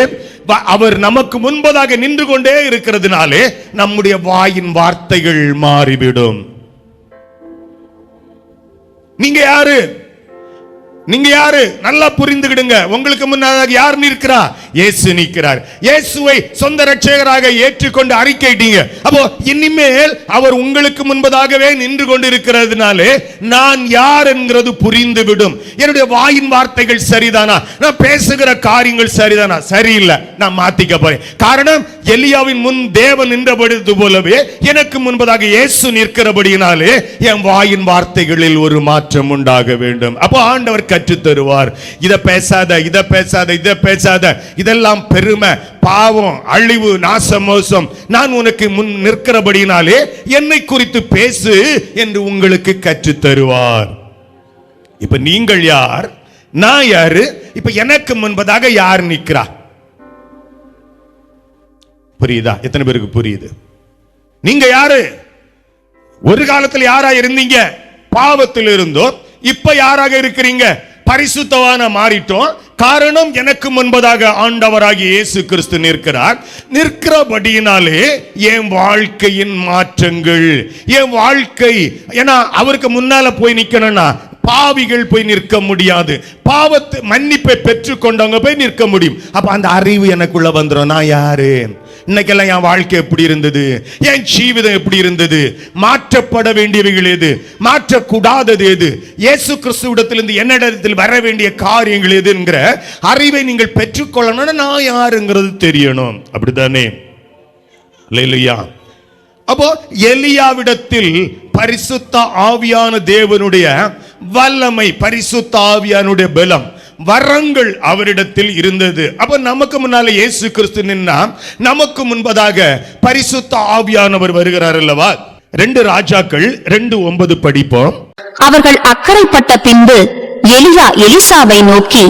அவர் நமக்கு முன்பதாக நின்று கொண்டே இருக்கிறதுனாலே நம்முடைய வாயின் வார்த்தைகள் மாறிவிடும். நீங்க யாரு? நீங்க யாரு? நல்லா புரிந்துகிடுங்க. உங்களுக்கு முன்னாக யார் நிற்கிறா? இயேசு நிற்கிறார். இயேசுவை சொந்த இரட்சகராக ஏற்றுக்கொண்டு அறிக்கையிட்டீங்க. அப்போ இனிமேல் அவர் உங்களுக்கு முன்பதாகவே நின்று கொண்டு இருக்கிறதுனாலே நான் யார் என்கிறது புரிந்துவிடும். என்னுடைய வாயின் வார்த்தைகள் சரிதானா? நான் பேசுகிற காரியங்கள் சரிதானா? சரியில்லை, நான் மாத்திக்க போறேன். காரணம், எலியாவின் முன் தேவன் நின்றபடி போலவே எனக்கு முன்பதாக இயேசு நிற்கிறபடியினாலே என் வாயின் வார்த்தைகளில் ஒரு மாற்றம் உண்டாக வேண்டும். அப்போ ஆண்டவர் கற்று தருவார். இத பேசாத, இத பேசாத, இத பேசாத, இதெல்லாம் பெருமை, பாவம், அழிவு, நாசம், மோசம், நான் உனக்கு முன் நிற்கிறபடினாலே என்னை குறித்து பேசு என்று உங்களுக்கு கற்று தருவார். இப்ப நீங்கள் யார்? நான் யாரு? இப்ப எனக்கு முன்பதாக யார் நிற்கிறா? புரியுதா? எத்தனை பேருக்கு புரியுது? நீங்க யாரு? ஒரு காலத்தில் யாரா இருந்தீங்க? பாவத்தில் இருந்தோம். இப்ப யாராக இருக்கிறீங்க? பரிசுத்தவான மாறிட்டோம். காரணம், எனக்கு முன்பதாக ஆண்டவராகிய இயேசு கிறிஸ்து நிற்கிறார். நிற்கிறபடியினாலே என் வாழ்க்கையின் மாற்றங்கள், என் வாழ்க்கை, ஏன்னா அவருக்கு முன்னால போய் நிக்கணும்னா பாவிகள் போய் நிற்க முடியாது. பாவத்தை மன்னிப்பை பெற்றுக் கொண்டவங்க போய் நிற்க முடியும். அப்ப அந்த அறிவு எனக்குள்ள வந்துடும். நான் யாரு? இன்னைக்கெல்லாம் என் வாழ்க்கை எப்படி இருந்தது? என் ஜீவிதம் எப்படி இருந்தது? மாற்றப்பட வேண்டியவைகள் எது? மாற்றக்கூடாதது எது? இயேசு கிறிஸ்துவிடத்திலிருந்து என்னிடத்தில் வர வேண்டிய காரியங்கள் எது என்கிற அறிவை நீங்கள் பெற்றுக்கொள்ளணும். நான் யாருங்கிறது தெரியணும். அப்படித்தானே? அல்லேலூயா. அப்போ எலியாவிடத்தில் பரிசுத்த ஆவியான தேவனுடைய வல்லமை, பரிசுத்த ஆவியானுடைய பலம், வரங்கள் அவரிடத்தில் இருந்தது. அப்ப நமக்கு முன்னால இயேசு கிறிஸ்து நின்னா நமக்கு முன்பதாக பரிசுத்த ஆவியானவர் வருகிறார் அல்லவா? 2 ராஜாக்கள் 2:9 படிப்போம். அவர்கள் அக்கறைப்பட்ட பின்பு எலியா எலிசாவை நோக்கி,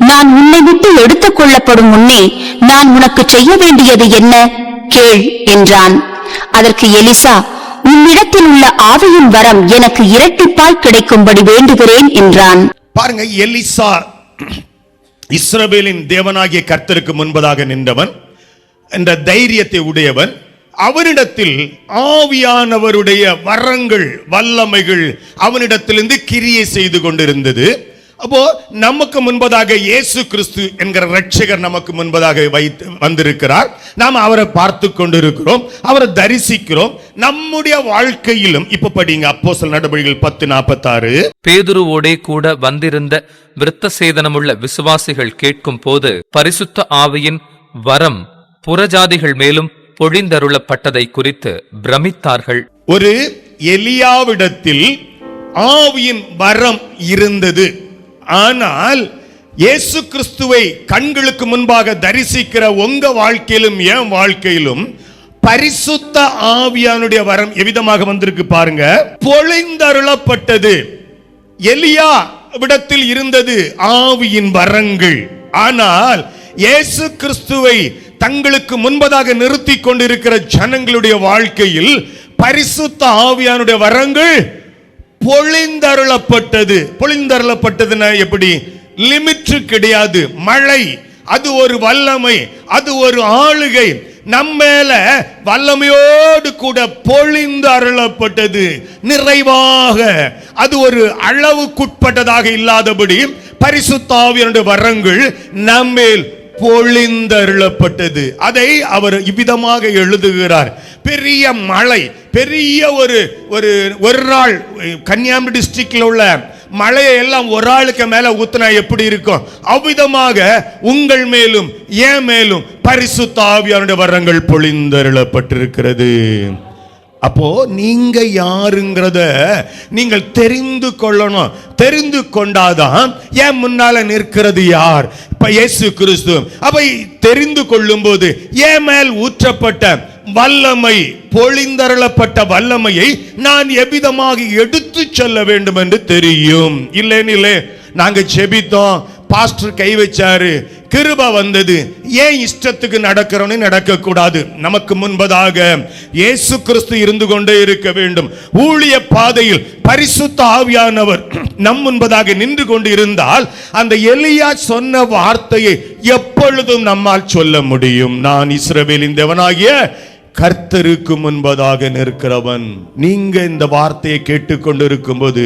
நான் உன்னை விட்டு எடுத்துக் கொள்ளப்படும் முன்னே நான் உனக்கு செய்ய வேண்டியது என்ன? கேள் என்றான். அதற்கு எலிசா, உன்னிடத்தில் உள்ள ஆவியின் வரம் எனக்கு இரட்டிப்பாய் கிடைக்கும்படி வேண்டுகிறேன் என்றான். பாருங்க, எலிசா இஸ்ரவேலின் தேவனாகிய கர்த்தருக்கு முன்பதாக நின்றவன், என்ற தைரியத்தை உடையவன். அவனிடத்தில் ஆவியானவருடைய வரங்கள், வல்லமைகள் அவனிடத்திலிருந்து கிரியை செய்து கொண்டிருந்தது. அப்போ நமக்கு முன்பதாக இயேசு கிறிஸ்து என்கிற இரட்சகர் நமக்கு முன்பதாக வந்திருக்கிறார். நாம் அவரை பார்த்து கொண்டிருக்கிறோம், அவரை தரிசிக்கிறோம். நம்முடைய வாழ்க்கையிலும் இப்ப படிங்க, அப்போஸ்தலர் நடபடிகள் 10:46. பேதுருவோடே கூட வந்திருந்த விருத்த சேதனமுள்ள விசுவாசிகள் கேட்கும் போது பரிசுத்த ஆவியின் வரம் புறஜாதிகள் மேலும் பொழிந்தருளப்பட்டதை குறித்து பிரமித்தார்கள். ஒரு எலியாவிடத்தில் ஆவியின் வரம் இருந்தது. ஆனால் இயேசு கிறிஸ்துவை கண்களுக்கு முன்பாக தரிசிக்கிற உங்க வாழ்க்கையிலும் என் வாழ்க்கையிலும் பரிசுத்த ஆவியானுடைய வரம் எவ்விதமாக வந்திருக்கு பாருங்க. பொழிந்தருளப்பட்டது. எலியா விடத்தில் இருந்தது ஆவியின் வரங்கள். ஆனால் இயேசு கிறிஸ்துவை தங்களுக்கு முன்பதாக நிறுத்தி கொண்டிருக்கிற ஜனங்களுடைய வாழ்க்கையில் பரிசுத்த ஆவியானுடைய வரங்கள் பொழிந்தருளப்பட்டது. பொழிந்தருளப்பட்டதுன்னா எப்படி? லிமிட் கிடையாது. மழை, அது ஒரு வல்லமை, அது ஒரு ஆளுகை நம்மேல வல்லமையோடு கூட பொழிந்து அருளப்பட்டது. நிறைவாக, அது ஒரு அளவுக்குட்பட்டதாக இல்லாதபடி பரிசுத்த ஆவியானுடைய வரங்கள் நம்மேல் பொழிந்தருளப்பட்டது. அதை அவர் இவ்விதமாக எழுதுகிறார். பெரிய மழை, பெரிய ஒரு நாள் கன்னியாகுமரி டிஸ்ட்ரிக்ட்ல உள்ள மழையை எல்லாம் ஒரு ஆளுக்கு மேல ஊத்துனா எப்படி இருக்கும்? அவ்விதமாக உங்கள் மேலும் என் மேலும் பரிசுத்த ஆவியானுடைய வரங்கள் பொழிந்தருளப்பட்டிருக்கிறது. அப்போ நீங்க யாருங்கிறத நீங்கள் தெரிந்து கொள்ளணும். தெரிந்து கொண்டாதான் என் முன்னால நிற்கிறது யார்? இப்ப இயேசு கிறிஸ்து. அப்ப தெரிந்து கொள்ளும் போது என் மேல் ஊற்றப்பட்ட வல்லமை, பொழிந்தருளப்பட்ட வல்லமையை நான் எவ்விதமாக எடுத்து செல்ல வேண்டும் என்று தெரியும். இல்லைன்னு நாங்க ஜெபித்தோம், பாஸ்டர் கை வச்சாரு, கிருபை வந்தது, ஏன் இஷ்டத்துக்கு நடக்கிறோன்னு நடக்க கூடாது. நமக்கு முன்பதாக இயேசு கிறிஸ்து இருந்து கொண்டே இருக்க வேண்டும். ஊழிய பாதையில் பரிசுத்த ஆவியானவர் நம் முன்பதாக நின்று கொண்டு இருந்தால் அந்த எலியா சொன்ன வார்த்தையை எப்பொழுதும் நம்மால் சொல்ல முடியும். நான் இஸ்ரவேலின் தேவனாகிய கர்த்தருக்கு முன்பதாக நிற்கிறவன். நீங்க இந்த வார்த்தையை கேட்டுக்கொண்டு இருக்கும்போது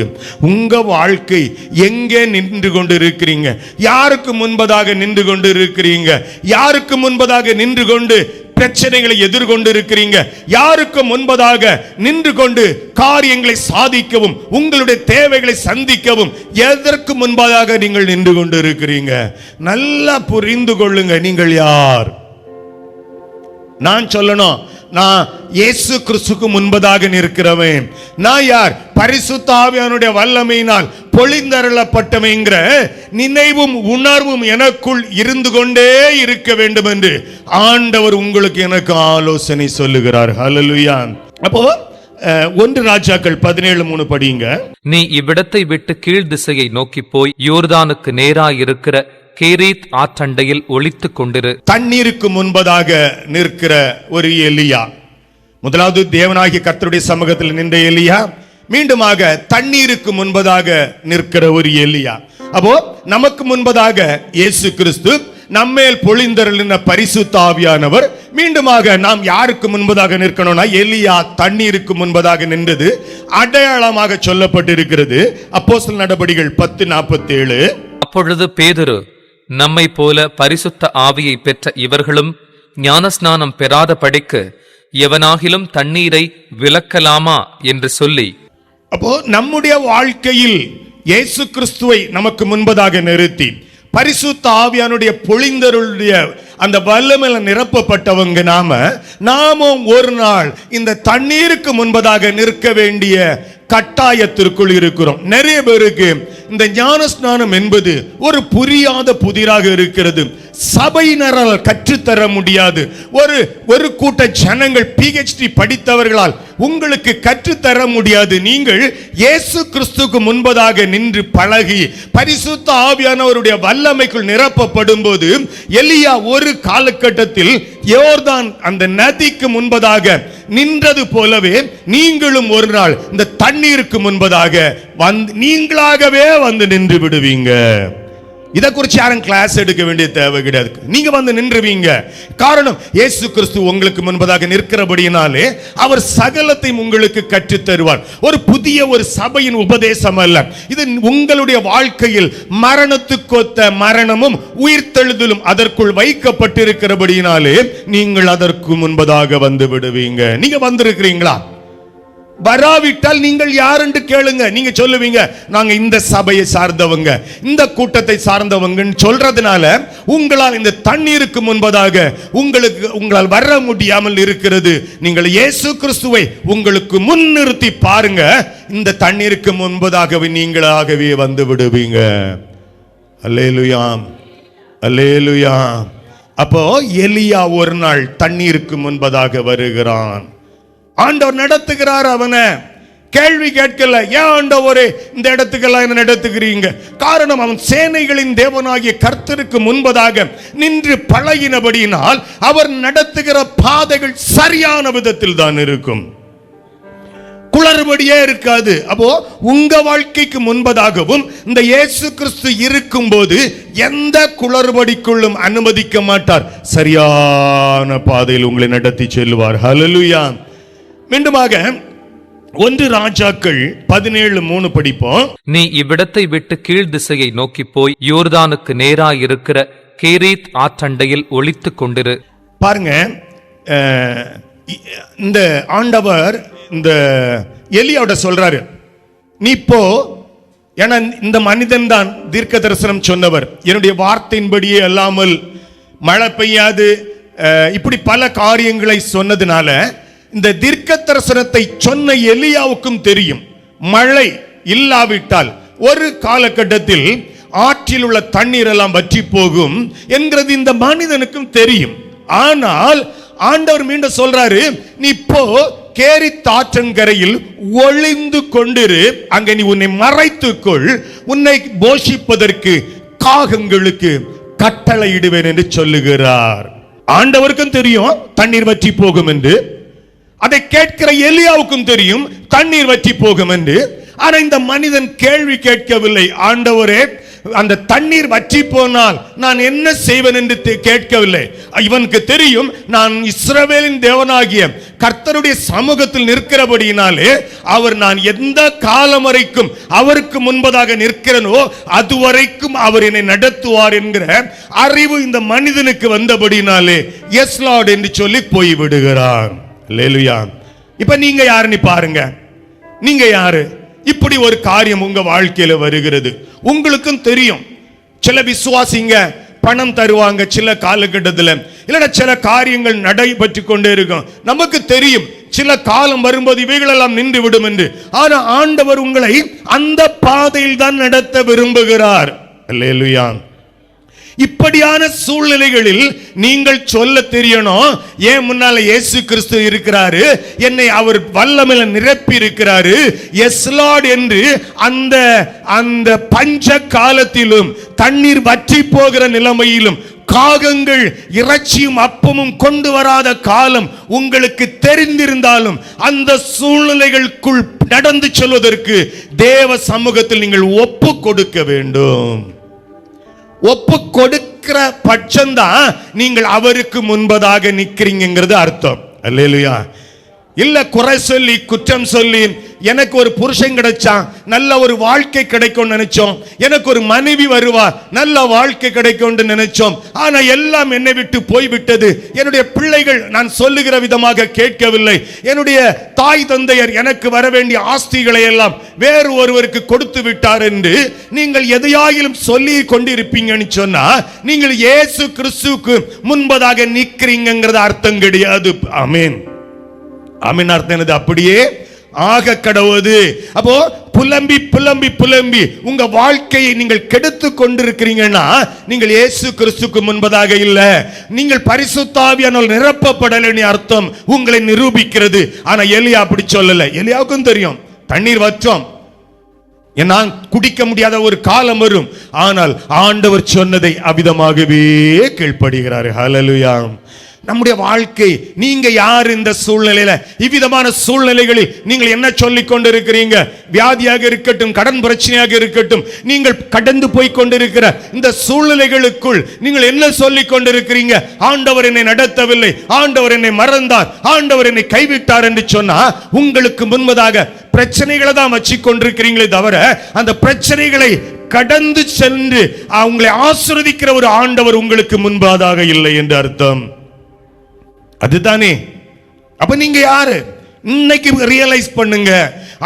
உங்க வாழ்க்கை எங்கே நின்று கொண்டு இருக்கிறீங்க? யாருக்கு முன்பதாக நின்று கொண்டு இருக்கிறீங்க? யாருக்கு முன்பதாக நின்று கொண்டு பிரச்சனைகளை எதிர்கொண்டு இருக்கிறீங்க? யாருக்கு முன்பதாக நின்று கொண்டு காரியங்களை சாதிக்கவும் உங்களுடைய தேவைகளை சந்திக்கவும் எதற்கு முன்பதாக நீங்கள் நின்று கொண்டு இருக்கிறீங்க? நல்லா புரிந்து கொள்ளுங்க, நீங்கள் யார். நான் சொல்லணும், நான் இயேசு கிறிஸ்துக்கு முன்பதாக நிற்கிறவன். நான் யார்? பரிசுத்த ஆவியானுடைய வல்லமையினால் பொழிந்தருளப்பட்டவங்கிற நினைவும் உணர்வும் எனக்குள் இருந்து கொண்டே இருக்க வேண்டும் என்று ஆண்டவர் உங்களுக்கு எனக்கு ஆலோசனை சொல்லுகிறார். ஹல்லேலூயா. அப்போ 1 ராஜாக்கள் 17:3 படிங்க. நீ இவ்விடத்தை விட்டு கீழ் திசையை நோக்கி போய் யோர்தானுக்கு நேராயிருக்கிற கேரீத் ஆற்றண்டையில் ஒளித்துக் கொண்டிரு. தண்ணீருக்கு முன்பதாக நிற்கிற ஒரு எலியா. முதலாவது தேவனாகிய கர்த்தருடைய சமூகத்தில் நின்ற எலியா, மீண்டுமாக தண்ணீருக்கு முன்பதாக நிற்கிற ஒரு எலியா. அப்போ நமக்கு முன்பதாக இயேசு கிறிஸ்து, நம்மேல் பொழிந்தருளின பரிசுத்த ஆவியானவர். மீண்டுமாக நாம் யாருக்கு முன்பதாக நிற்கணும்னா எலியா தண்ணீருக்கு முன்பதாக நின்றது அடையாளமாக சொல்லப்பட்டிருக்கிறது. அப்போஸ்தலர் நடபடிகள் 10:47. அப்பொழுது பேதுரு, நம்மை போல பரிசுத்த ஆவியை பெற்ற இவர்களும் ஞானஸ்நானம் பெறாத படிக்கு எவனாகிலும் தண்ணீரை விலக்கலாமா என்று சொல்லி. அப்போ நம்முடைய வாழ்க்கையில் இயேசு கிறிஸ்துவை நமக்கு முன்பதாக நிறுத்தி பரிசுத்த ஆவியானுடைய பொழிந்தருடைய அந்த வல்லமையில நிரப்பப்பட்டவங்க நாமும் ஒரு நாள் இந்த தண்ணீருக்கு முன்பதாக நிற்க வேண்டிய கட்டாயத்திற்குள் இருக்கிறோம். நிறைய பேருக்கு இந்த ஞானஸ்நானம் என்பது ஒரு புரியாத புதிராக இருக்கிறது. சபையினரால் கற்றுத்தர முடியாது. ஒரு கூட்ட ஜனங்கள் PhD படித்தவர்களால் உங்களுக்கு கற்றுத்தர முடியாது. நீங்கள் இயேசு கிறிஸ்துக்கு முன்பதாக நின்று பழகி பரிசுத்த ஆவியானவருடைய வல்லமைக்குள் நிரப்பப்படும் போது எலியா ஒரு காலகட்டத்தில் யோர்தான் அந்த நதிக்கு முன்பதாக நின்றது போலவே நீங்களும் ஒரு நாள் இந்த தண்ணீருக்கு முன்பதாக நீங்களாகவே வந்து நின்று விடுவீங்க. இதை குறித்து யாரும் கிளாஸ் எடுக்க வேண்டிய தேவை கிடையாது. நீங்க வந்து நின்றுவீங்க. காரணம், இயேசு கிறிஸ்து உங்களுக்கு முன்பதாக நிற்கிறபடியினாலே அவர் சகலத்தையும் உங்களுக்கு கற்றுத் தருவார். ஒரு புதிய ஒரு சபையின் உபதேசம் அல்ல இது. உங்களுடைய வாழ்க்கையில் மரணத்துக்கொத்த மரணமும் உயிர்த்தெழுதலும் அதற்குள் வைக்கப்பட்டிருக்கிறபடியினாலே நீங்கள் அதற்கு முன்பதாக வந்து விடுவீங்க. நீங்க வந்திருக்கிறீங்களா? வராவிட்டால் நீங்கள் யார் என்று கேளுங்க. நீங்க சொல்லுவீங்க, நாங்க இந்த சபையை சார்ந்தவங்க, இந்த கூட்டத்தை சார்ந்தவங்கன்னு சொல்றதுனால உங்களால் இந்த தண்ணீருக்கு முன்பதாக உங்களால் வர முடியாமல் இருக்கிறது. நீங்கள் இயேசு கிறிஸ்துவை உங்களுக்கு முன்னிறுத்தி பாருங்க, இந்த தண்ணீருக்கு முன்பதாகவே நீங்களாகவே வந்து விடுவீங்க. அல்லேலூயா, அல்லேலூயா. அப்போ எலியா ஒரு நாள் தண்ணீருக்கு முன்பதாக வருகிறான். ஆண்டவர் நடத்துகிறார். அவனை கேள்வி கேட்கல, ஏன் ஆண்டவரே இந்த இடத்துக்கெல்லாம் என்ன நடத்துகிறீங்க? காரணம், அவன் சேனைகளின் தேவனாகிய கர்த்தருக்கு முன்பதாக நின்று பழகினபடியினால் அவர் நடத்துகிற பாதைகள் சரியான விதத்தில் தான் இருக்கும், குளறுபடியே இருக்காது. அப்போ உங்க வாழ்க்கைக்கு முன்பதாகவும் இந்த இயேசு கிறிஸ்து இருக்கும் போது எந்த குளறுபடிக்குள்ளும் அனுமதிக்க மாட்டார். சரியான பாதையில் உங்களை நடத்தி செல்வார். ஹல்லேலூயா. மீண்டுமாக 1 ராஜாக்கள் 17:3 படிப்போம். நீ இவ்விடத்தை விட்டு கீழ் திசையை நோக்கி போய் யோர்தானுக்கு நேராயிருக்கிற கேரீத் ஆற்றண்டையில் ஒளித்துக் கொண்டிரு. பாருங்க, இந்த ஆண்டவர் இந்த எலியாவோட சொல்றாரு, நீ போ, ஏன்னா இந்த மனிதன் தான் தீர்க்க தரிசனம் சொன்னவர். என்னுடைய வார்த்தையின்படியே அல்லாமல் மழை பெய்யாது, இப்படி பல காரியங்களை சொன்னதுனால இந்த தீர்க்க தரிசனத்தை சொன்ன எலியாவுக்கும் தெரியும், மழை இல்லாவிட்டால் ஒரு காலகட்டத்தில் ஆற்றில் உள்ள தண்ணீர் எல்லாம் வற்றி போகும் என்கிறது இந்த மனிதனுக்கும் தெரியும். ஆனால் ஆண்டவர் மீண்டும் சொல்றாரு, நீ இப்போ கேரித் ஆற்றங்கரையில் ஒளிந்து கொண்டிரு, அங்க நீ உன்னை மறைத்துக்கொள், உன்னை போஷிப்பதற்கு காகங்களுக்கு கட்டளையிடுவேன் என்று சொல்லுகிறார். ஆண்டவருக்கும் தெரியும் தண்ணீர் வற்றி போகும் என்று, அதை கேட்கிற எலியாவுக்கும் தெரியும் தண்ணீர் வற்றி போகும் என்று. ஆனா இந்த மனிதன் கேள்வி கேட்கவில்லை, ஆண்டவரே அந்த தண்ணீர் வற்றி போனால் நான் என்ன செய்வேன் என்று கேட்கவில்லை. இவனுக்கு தெரியும், நான் இஸ்ரவேலின் தேவனாகிய கர்த்தருடைய சமூகத்தில் நிற்கிறபடியினாலே அவர் நான் எந்த காலம் வரைக்கும் அவருக்கு முன்பதாக நிற்கிறனோ அதுவரைக்கும் அவர் என்னை நடத்துவார் என்கிற அறிவு இந்த மனிதனுக்கு வந்தபடினாலே எஸ் லார்ட் என்று சொல்லி போய்விடுகிறார். அல்லேலூயா. இப்ப நீங்க யாருன்னு பாருங்க, நீங்க யாரு? இப்படி ஒரு காரியம் உங்க வாழ்க்கையில வருகிறது, உங்களுக்கும் தெரியும். சில விசுவாசிங்க பணம் தருவாங்க சில காலகட்டத்தில், இல்லைன்னா சில காரியங்கள் நடைபெற்று கொண்டே இருக்கும். நமக்கு தெரியும் சில காலம் வரும்போது இவைகளெல்லாம் நின்று விடும் என்று. ஆனா ஆண்டவர் உங்களை அந்த பாதையில் தான் நடத்த விரும்புகிறார். அல்லேலூயா. இப்படியான சூழ்நிலைகளில் நீங்கள் சொல்ல தெரியணும், ஏன் முன்னால இயேசு கிறிஸ்து இருக்கிறாரு, என்னை அவர் வல்லமையில நிரப்பி இருக்கிறாரு, எஸ் லார்ட் என்று அந்த அந்த பஞ்ச காலத்திலும் தண்ணீர் வற்றி போகிற நிலைமையிலும் காகங்கள் இறைச்சியும் அப்பமும் கொண்டு வராத காலம் உங்களுக்கு தெரிந்திருந்தாலும் அந்த சூழ்நிலைகளுக்குள் நடந்து செல்வதற்கு தேவ சமூகத்தில் நீங்கள் ஒப்பு கொடுக்க வேண்டும். ஒப்பு கொடுக்கிற பட்சம்தான் நீங்கள் அவருக்கு முன்பதாக நிற்கிறீங்கிறது அர்த்தம். அல்லேலூயா. இல்ல குறை சொல்லி குற்றம் சொல்லி, எனக்கு ஒரு புருஷன் கிடைச்சான் நல்ல ஒரு வாழ்க்கை கிடைக்கும் நினைச்சோம், எனக்கு ஒரு மனைவி வருவா நல்ல வாழ்க்கை கிடைக்கும் நினைச்சோம், ஆனா எல்லாம் என்னை விட்டு போய்விட்டது, என்னுடைய பிள்ளைகள் நான் சொல்லுகிற விதமாக கேட்கவில்லை, என்னுடைய தாய் தந்தையர் எனக்கு வர வேண்டிய ஆஸ்திகளை எல்லாம் வேறு ஒருவருக்கு கொடுத்து விட்டார் என்று நீங்கள் எதையாயிலும் சொல்லி கொண்டிருப்பீங்கன்னு சொன்னா நீங்கள் இயேசு கிறிஸ்துவுக்கு முன்பதாக நிற்கிறீங்கிறது அர்த்தம் கிடையாது. ஆமென். ஆமென். அர்த்தம் என்னது? அப்படியே ஆக கடவுது. அப்போ புலம்பி புலம்பி புலம்பி உங்க வாழ்க்கையை நீங்கள் கெடுத்து கொண்டிருக்கிறீங்கன்னா நீங்கள் இயேசு கிறிஸ்துவுக்கு முன்பதாக இல்ல, நீங்கள் பரிசுத்த ஆவியானவரால் நிரப்பப்படலைன்னு அர்த்தம் உங்களை நிரூபிக்கிறது. ஆனா எலியா அப்படி சொல்லல. எலியாவுக்கும் தெரியும் தண்ணீர் வற்றோம், நான் குடிக்க முடியாத ஒரு காலம் வரும், ஆனால் ஆண்டவர் சொன்னதை அவிதமாகவே கீழ்ப்படுகிறார். ஹல்லேலூயா. நம்முடைய வாழ்க்கை, நீங்க யார் இந்த சூழ்நிலையில, இவ்விதமான சூழ்நிலைகளில் நீங்கள் என்ன சொல்லிக் கொண்டிருக்கிறீங்க? வியாதியாக இருக்கட்டும், கடன் பிரச்சனையாக இருக்கட்டும், நீங்கள் கடந்து போய் கொண்டிருக்கிற இந்த சூழ்நிலைகளுக்குள் நீங்கள் என்ன சொல்லிக் கொண்டிருக்கிறீங்க? ஆண்டவர் என்னை நடத்தவில்லை, ஆண்டவர் என்னை மறந்தார், ஆண்டவர் என்னை கைவிட்டார் என்று சொன்னா உங்களுக்கு முன்பதாக பிரச்சனைகளை தான் வச்சு கொண்டிருக்கிறீங்களே தவிர அந்த பிரச்சனைகளை கடந்து சென்று உங்களை ஆசீர்வதிக்கிற ஒரு ஆண்டவர் உங்களுக்கு முன்பதாக இல்லை என்று அர்த்தம். அதுதானே. அப்ப நீங்க யாரு? இன்னைக்கு ரியலைஸ் பண்ணுங்க,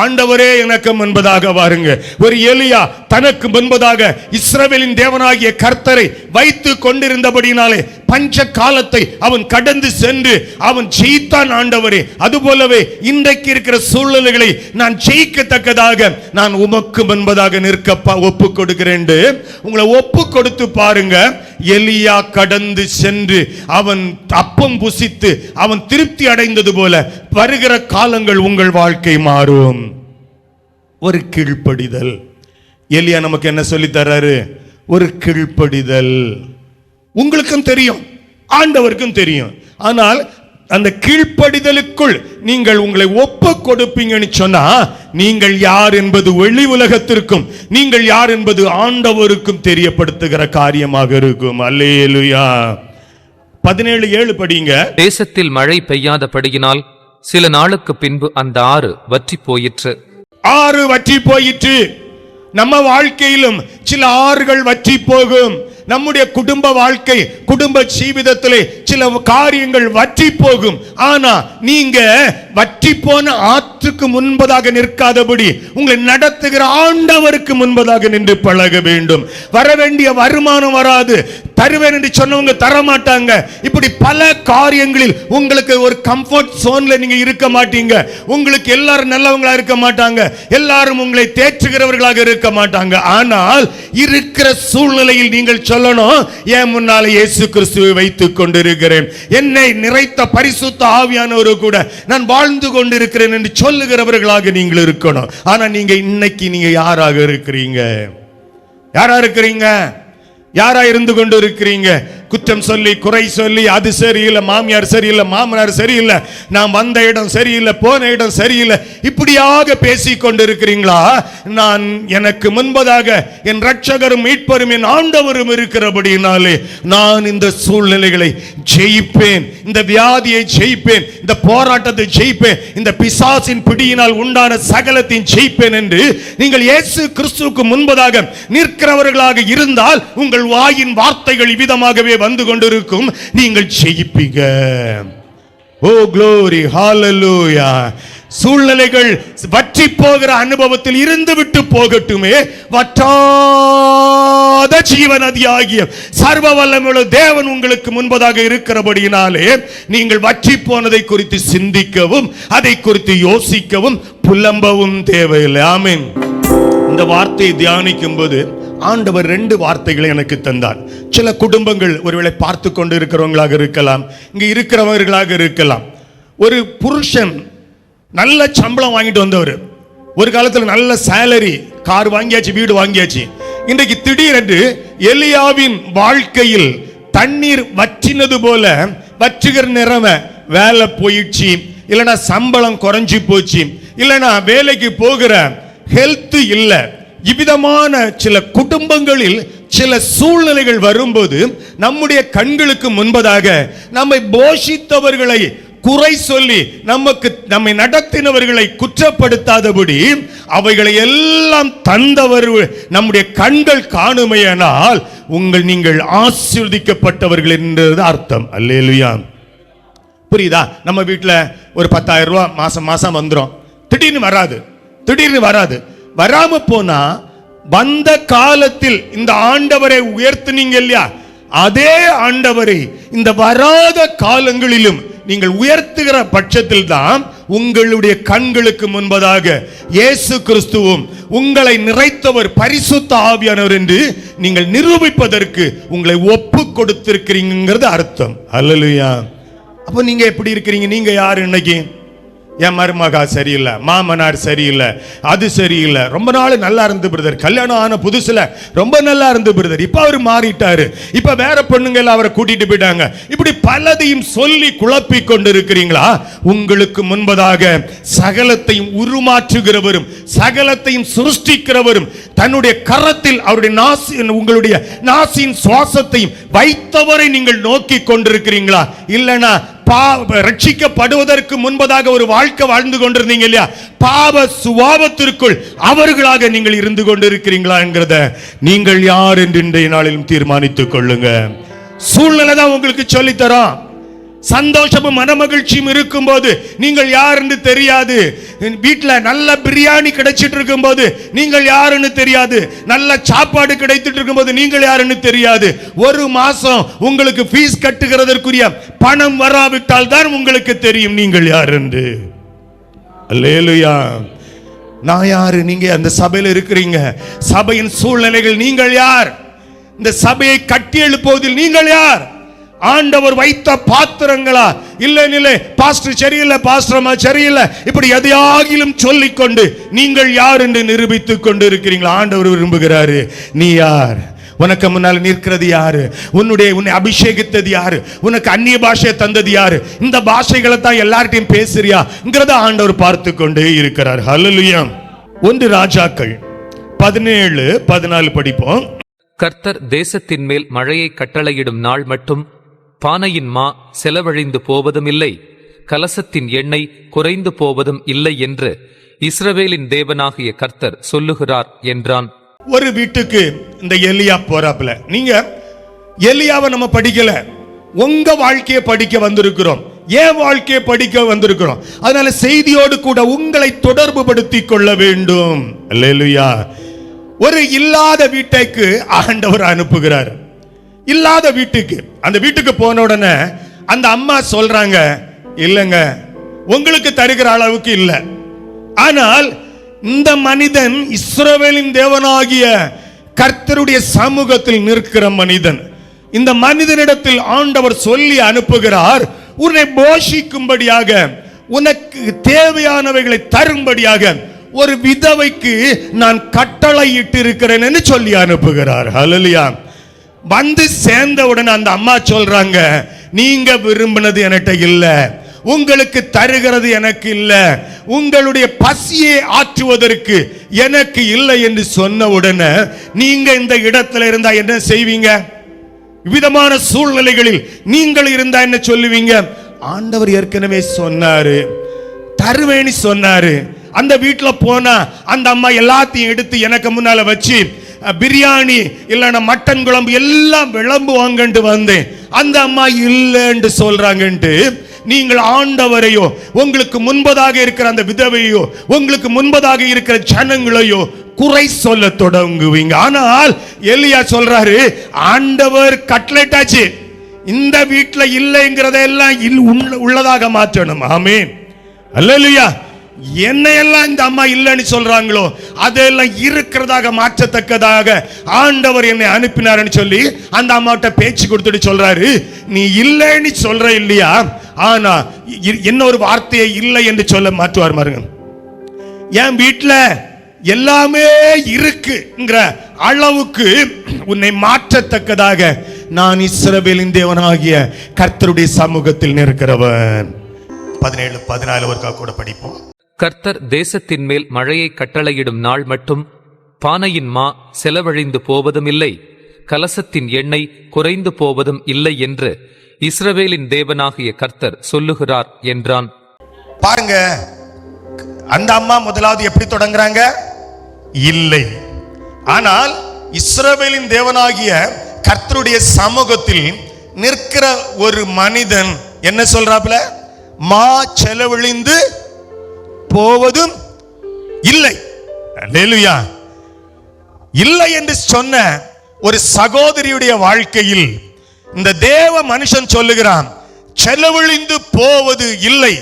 ஆண்டவரே எனக்கு முன்பதாக வாருங்க. ஒரு எலியா தனக்கு முன்பதாக இஸ்ரவேலின் தேவனாகிய கர்த்தரை வைத்து கொண்டிருந்தபடினாலே பஞ்ச காலத்தை அவன் கடந்து சென்று அவன் ஜெயித்தான். ஆண்டவரே, அதுபோலவே இன்றைக்கு இருக்கிற சூழ்நிலைகளை நான் ஜெயிக்கத்தக்கதாக நான் உமக்கு முன்பதாக நிற்க ஒப்பு கொடுக்கிறேன். உங்களை ஒப்பு கொடுத்து பாருங்க. எலியா கடந்து சென்று அவன் அப்பம் புசித்து அவன் திருப்தி அடைந்தது போல வருகிற காலங்கள் உங்கள் வாழ்க்கை மாறும். ஒரு கீழ்ப்படிதல். எலியா நமக்கு என்ன சொல்லி தர்றாரு? ஒரு கீழ்ப்படிதல். உங்களுக்கும் தெரியும், ஆண்டவருக்கும் தெரியும். ஆனால் அந்த கீழ்ப்படிதலுக்குள் நீங்கள் உங்களை ஒப்பு கொடுப்பீங்கன்னு சொன்னா நீங்கள் யார் என்பது வெளி உலகத்திற்கும் நீங்கள் யார் என்பது ஆண்டவருக்கும் தெரியப்படுத்துகிற காரியமாக இருக்கும். அல்லேலூயா. 17:7 படிங்க. தேசத்தில் மழை பெய்யாதபடியினால் சில நாளுக்கு பின்பு அந்த ஆறு வற்றி போயிற்று. ஆறு வற்றி போயிற்று. நம்ம வாழ்க்கையிலும் சில ஆறுகள் வற்றி போகும். நம்முடைய குடும்ப வாழ்க்கை, குடும்ப ஜீவிதத்திலே சில காரியங்கள் வற்றி போகும். ஆனா நீங்க வற்றி போன ஆற்றுக்கு முன்பதாக நிற்காதபடி உங்களை நடத்துகிற ஆண்டவருக்கு முன்பதாக நின்று பழக வேண்டும். வர வேண்டிய வருமானம் வராது, தருவேன் என்று சொன்னவங்க தர மாட்டாங்க. இப்படி பல காரியங்களில் உங்களுக்கு ஒரு கம்ஃபர்ட் சோன்ல நீங்க இருக்க மாட்டீங்க. உங்களுக்கு எல்லாரும் நல்லவங்களா இருக்க மாட்டாங்க, எல்லாரும் உங்களை தேற்றுகிறவர்களாக இருக்க மாட்டாங்க. ஆனால் இருக்கிற சூழ்நிலையில் நீங்கள் சொல்லணும், என் முன்னால இயேசு கிறிஸ்துவை வைத்துக் கொண்டிருக்கிறேன், என்னை நிறைத்த பரிசுத்த ஆவியானவரு கூட நான் வாழ்ந்து கொண்டிருக்கிறேன் என்று சொல்லுகிறவர்களாக நீங்கள் இருக்கணும். ஆனா நீங்க இன்னைக்கு நீங்க யாராக இருக்கிறீங்க? யாரா இருக்கிறீங்க? யாரா இருந்து கொண்டு இருக்கிறீங்க? குற்றம் சொல்லி, குறை சொல்லி, அது சரியில்லை, மாமியார் சரியில்லை, மாமனார் சரியில்லை, நான் வந்த இடம் சரியில்லை, போன இடம் சரியில்லை, இப்படியாக பேசிக் கொண்டிருக்கிறீங்களா? நான் எனக்கு முன்பதாக என் இரட்சகரும் மீட்பரும் என் ஆண்டவரும் இருக்கிறபடினாலே நான் இந்த சூழ்நிலைகளை ஜெயிப்பேன், இந்த வியாதியை ஜெயிப்பேன், இந்த போராட்டத்தை ஜெயிப்பேன், இந்த பிசாசின் பிடியினால் உண்டான சகலத்தின் ஜெயிப்பேன் என்று நீங்கள் இயேசு கிறிஸ்துவுக்கு முன்பதாக நிற்கிறவர்களாக இருந்தால் உங்கள் வாயின் வார்த்தைகள் விதமாகவே வந்து கொண்டிருக்கும், நீங்கள் ஜெயிப்பீங்க. ஓ க்ளோரி, ஹalleluya. சூழ்நிலைகள் வற்றி போகிற அனுபவத்தில் இருந்து விட்டு போகட்டுமே, வற்றாத ஜீவநதியாகிய சர்வ வல்லமையுள்ள தேவன் உங்களுக்கு முன்பதாக இருக்கிறபடியினாலே நீங்கள் வற்றி போனதை குறித்து சிந்திக்கவும் அதை குறித்து யோசிக்கவும் புலம்பவும் தேவையில்லை. ஆமென். இந்த வார்த்தையை தியானிக்கும் போது ஆண்டவர் 2 வார்த்தைகளை எனக்கு தந்தார். சில குடும்பங்கள் ஒருவேளை பார்த்து கொண்டு இருக்கிறவங்களாக இருக்கலாம், இங்க இருக்கிறவர்களாக இருக்கலாம். ஒரு புருஷன் நல்ல சம்பளம் வாங்கிட்டு வந்தவர், ஒரு காலத்தில் நல்ல சேலரி, கார் வாங்கியாச்சு, வீடு வாங்கியாச்சு. இன்றைக்கு திடீரென்று எலியாவின் வாழ்க்கையில் தண்ணீர் வற்றினது போல வற்றுகிற நிறம, வேலை போயிடுச்சு, இல்லைன்னா சம்பளம் குறைஞ்சி போச்சு, இல்லைன்னா வேலைக்கு போகிற ஹெல்த் இல்லை. இவ்விதமான சில குடும்பங்களில் சில சூழ்நிலைகள் வரும்போது நம்முடைய கண்களுக்கு முன்பதாக நம்மை போஷித்தவர்களை குறை சொல்லி நம்மை நடத்தினவர்களை குற்றப்படுத்தாதபடி அவைகளை எல்லாம் தந்தவர் நம்முடைய கண்கள் காணுமையானால் நீங்கள் ஆசீர்வதிக்கப்பட்டவர்கள் என்றது அர்த்தம். அல்லேலூயா. புரியுதா? நம்ம வீட்டில் ஒரு 10,000 ரூபாய் மாசம் மாசம் வந்துடும், திடீர்னு வராது. வராம போனா வந்த காலத்தில் இந்த ஆண்டவரை உயர்த்தினீங்க இல்லையா, அதே ஆண்டவரை இந்த வராத காலங்களிலும் நீங்கள் உயர்த்துகிற பட்சத்தில் தான் உங்களுடைய கண்களுக்கு முன்பதாக இயேசு கிறிஸ்துவும் உங்களை நிறைத்தவர் பரிசுத்த ஆவியானவர் என்று நீங்கள் நிரூபிப்பதற்கு உங்களை ஒப்பு கொடுத்திருக்கிறீங்கிறது அர்த்தம். அல்லேலூயா. அப்போ நீங்க எப்படி இருக்கிறீங்க? நீங்க யார்? இன்னைக்கு என் மருமகா சரியில்லை, மாமனார் சரியில்லை, அது சரியில்லை, ரொம்ப நாள் நல்லா இருந்து பிரதர், கல்யாணம் ஆன புதுசுல ரொம்ப நல்லா இருந்து பிரதர், இப்ப அவர் மாறிட்டாரு, இப்ப வேற பொண்ணுங்க எல்லாம் அவரை கூட்டிட்டு போயிட்டாங்க, இப்படி பலதையும் சொல்லி குழப்பி கொண்டு இருக்கிறீங்களா? உங்களுக்கு முன்பதாக சகலத்தையும் உருமாற்றுகிறவரும் சகலத்தையும் சிருஷ்டிக்கிறவரும் தன்னுடைய கரத்தில் அவருடைய உங்களுடைய நாசியின் சுவாசத்தையும் வைத்தவரை நீங்கள் நோக்கி கொண்டிருக்கிறீங்களா? இல்லனா ரட்சிக்கப்படுவதற்கு முன்பதாக ஒரு வாழ்க்கை வாழ்ந்து கொண்டிருந்தீங்க இல்லையா, பாவ சுபாவத்திற்குள் அவர்களாக நீங்கள் இருந்து கொண்டிருக்கிறீங்களா என்கிறத நீங்கள் யார் என்று இன்றைய நாளிலும் தீர்மானித்துக் கொள்ளுங்க. சூழ்நிலை தான் உங்களுக்கு சொல்லித்தரோம். சந்தோஷமும் மனமகிழ்ச்சியும் இருக்கும் போது நீங்கள் யார் என்று தெரியாது. வீட்டில் நல்ல பிரியாணி கிடைச்சிட்டு இருக்கும் போது நீங்கள் யாருன்னு தெரியாது. நல்ல சாப்பாடு கிடைத்துட்டு இருக்கும் போது நீங்கள் யாருன்னு தெரியாது. ஒரு மாசம் உங்களுக்கு ஃபீஸ் கட்டுகிறதற்குரிய பணம் வராவிட்டால் தான் உங்களுக்கு தெரியும் நீங்கள் யார் என்று. அல்லேலூயா. நான் யாரு? நீங்க அந்த சபையில் இருக்கிறீங்க. சபையின் சூழ்நிலைகள் நீங்கள் யார்? இந்த சபையை கட்டி எழுப்புவதில் நீங்கள் யார்? ஆண்டவர் வைத்த பாத்திரங்களா? இல்லை பாஸ்டர் சரியில்லை, பாஸ்டர் அம்மா சரியில்லை, இப்படி எதையாகிலும் சொல்லிக்கொண்டு நீங்கள் யார் என்று நிரூபித்துக் கொண்டு இருக்கிறீங்களா? ஆண்டவர் விரும்புகிறாரு, நீ யார்? உனக்கு முன்னால் நிற்கிறது யாரு? உன்னை அபிஷேகித்தது யாரு? உனக்கு அந்நிய பாஷையை தந்தது யாரு? இந்த பாஷைகளை தான் எல்லார்ட்டையும் பேசுறியாங்கிறத ஆண்டவர் பார்த்து கொண்டே இருக்கிறார். ஹல்லேலூயா. 1 ராஜாக்கள் 17:14 படிப்போம். கர்த்தர் தேசத்தின் மேல் மழையை கட்டளையிடும் நாள் மட்டும் பானையின் மா செலவழிந்து போவதும் இல்லை, கலசத்தின் எண்ணெய் குறைந்து போவதும் இல்லை என்று இஸ்ரவேலின் தேவனாகிய கர்த்தர் சொல்லுகிறார் என்றான். ஒரு வீட்டுக்கு இந்த எலியா போறாப்ல. நீங்க எலியாவை நம்ம படிக்கல, உங்க வாழ்க்கையை படிக்க வந்திருக்கிறோம், என் வாழ்க்கையை படிக்க வந்திருக்கிறோம். அதனால செய்தியோடு கூட உங்களை தொடர்பு படுத்திக் கொள்ள வேண்டும். அல்லேலூயா. ஒரு இல்லாத வீட்டுக்கு ஆண்டவர் அனுப்புகிறார். இல்லாத வீட்டுக்கு, அந்த வீட்டுக்கு போன உடனே அந்த அம்மா சொல்றாங்க, இல்லைங்க உங்களுக்கு தருகிற அளவுக்கு இல்லை. ஆனால் இந்த மனிதன் இஸ்ரவேலின் தேவனாகிய கர்த்தருடைய சமூகத்தில் நிற்கிற மனிதன். இந்த மனிதனிடத்தில் ஆண்டவர் சொல்லி அனுப்புகிறார், உன்னை போஷிக்கும்படியாக, உனக்கு தேவையானவைகளை தரும்படியாக ஒரு விதவைக்கு நான் கட்டளை இட்டு இருக்கிறேன் என்று சொல்லி அனுப்புகிறார். ஹல்லேலூயா. வந்து சேர்ந்தவுடன் அந்த அம்மா சொல்றாங்க, நீங்க விரும்பினது என்கிட்ட இல்ல, உங்களுக்கு தருகிறது எனக்கு இல்ல, உங்களுடைய பசியை ஆற்றுவதற்கு எனக்கு இல்லை என்று சொன்ன உடனே நீங்க இந்த இடத்துல இருந்தா என்ன செய்வீங்க? விதமான சூழ்நிலைகளில் நீங்கள் இருந்தா என்ன சொல்லுவீங்க? ஆண்டவர் ஏற்கனவே சொன்னாரு, தருவேன்னு சொன்னாரு. அந்த வீட்டுல போனா அந்த அம்மா எல்லாத்தையும் எடுத்து எனக்கு முன்னால வச்சு பிரியாணி இல்லைன்னா மட்டன் குழம்பு எல்லாம் விளம்புவாங்கன்ட்டு வந்தேன். அந்த அம்மா இல்லைன்னு சொல்றாங்கன்ட்டு நீங்கள் ஆண்டவரையோ, உங்களுக்கு முன்பதாக இருக்கிற அந்த விதவையோ, உங்களுக்கு முன்பதாக இருக்கிற ஜனங்களையோ குறை சொல்ல தொடங்குவீங்க. ஆனால் எலியா சொல்றாரு, ஆண்டவர் கட்டளைட்டாச்சு, இந்த வீட்டுல இல்லைங்கிறதெல்லாம் உள்ளதாக மாற்றணும். ஆமென், அல்லேலூயா. என்னையெல்லாம் இந்த அம்மா இல்லைன்னு சொல்றாங்களோ அதெல்லாம் இருக்கிறதாக மாற்றத்தக்கதாக ஆண்டவர் என்னை அனுப்பினார்னு சொல்லி அந்த அம்மாட்ட பேச்சு கொடுத்துட்டு சொல்றாரு, நீ இல்லைன்னு சொல்ற இல்லையா, ஆனா என்ன ஒரு வார்த்தையை இல்லை என்று சொல்ல மாற்றுவார் பாருங்க. என் வீட்டுல எல்லாமே இருக்குங்கிற அளவுக்கு உன்னை மாற்றத்தக்கதாக நான் இஸ்ரவேலின் தேவனாகிய கர்த்தருடைய சமூகத்தில் நிற்கிறவன். 17-14 ஒருக்கா கூட படிப்போம். கர்த்தர் தேசத்தின் மேல் மழையை கட்டளையிடும் நாள் மட்டும் பானையின் மா செலவழிந்து போவதும் இல்லை, கலசத்தின் எண்ணெய் குறைந்து போவதும் இல்லை என்று இஸ்ரவேலின் தேவனாகிய கர்த்தர் சொல்லுகிறார் என்றான். பாருங்க, அந்த அம்மா முதலாவது எப்படி தொடங்குறாங்க? இல்லை. ஆனால் இஸ்ரவேலின் தேவனாகிய கர்த்தருடைய சமூகத்தில் நிற்கிற ஒரு மனிதன் என்ன சொல்றாப்ல? மா செலவழிந்து போவதும் இல்லை. அல்லேலூயா. இல்லை என்று சொன்ன ஒரு சகோதரியுடைய வாழ்க்கையில் இந்த தேவ மனுஷன் சொல்லுகிறான், செலவழிந்து போவது இல்லை,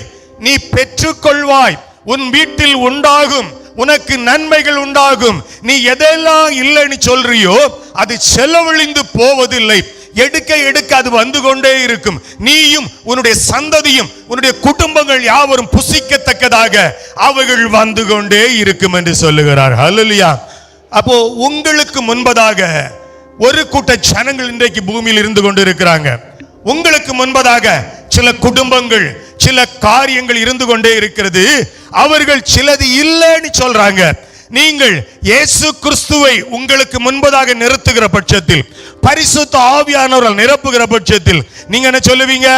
நீ பெற்றுக்கொள்வாய், உன் வீட்டில் உண்டாகும், உனக்கு நன்மைகள் உண்டாகும். நீ எதெல்லாம் இல்லைன்னு சொல்றியோ அது செலவழிந்து போவதில்லை, எடுக்க எடுக்க அது வந்து கொண்டே இருக்கும். நீயும் உன்னுடைய சந்ததியும் உன்னுடைய குடும்பங்கள் யாவரும் புசிக்கத்தக்கதாக அவைகள் வந்து கொண்டே இருக்கும் என்று சொல்லுகிறார். ஹல்லேலூயா. அப்போ உங்களுக்கு முன்பதாக ஒரு கூட்ட ஜனங்கள் இன்றைக்கு பூமியில் இருந்து கொண்டு இருக்கிறாங்க. உங்களுக்கு முன்பதாக சில குடும்பங்கள், சில காரியங்கள் இருந்து கொண்டே இருக்கிறது. அவர்கள் சிலது இல்லைன்னு சொல்றாங்க. நீங்கள் இயேசு கிறிஸ்துவை உங்களுக்கு முன்பதாக நிறுத்துகிற பட்சத்தில், பரிசுத்த ஆவியானவரால் நிரப்புகிற பட்சத்தில் நீங்க என்ன சொல்லுவீங்க?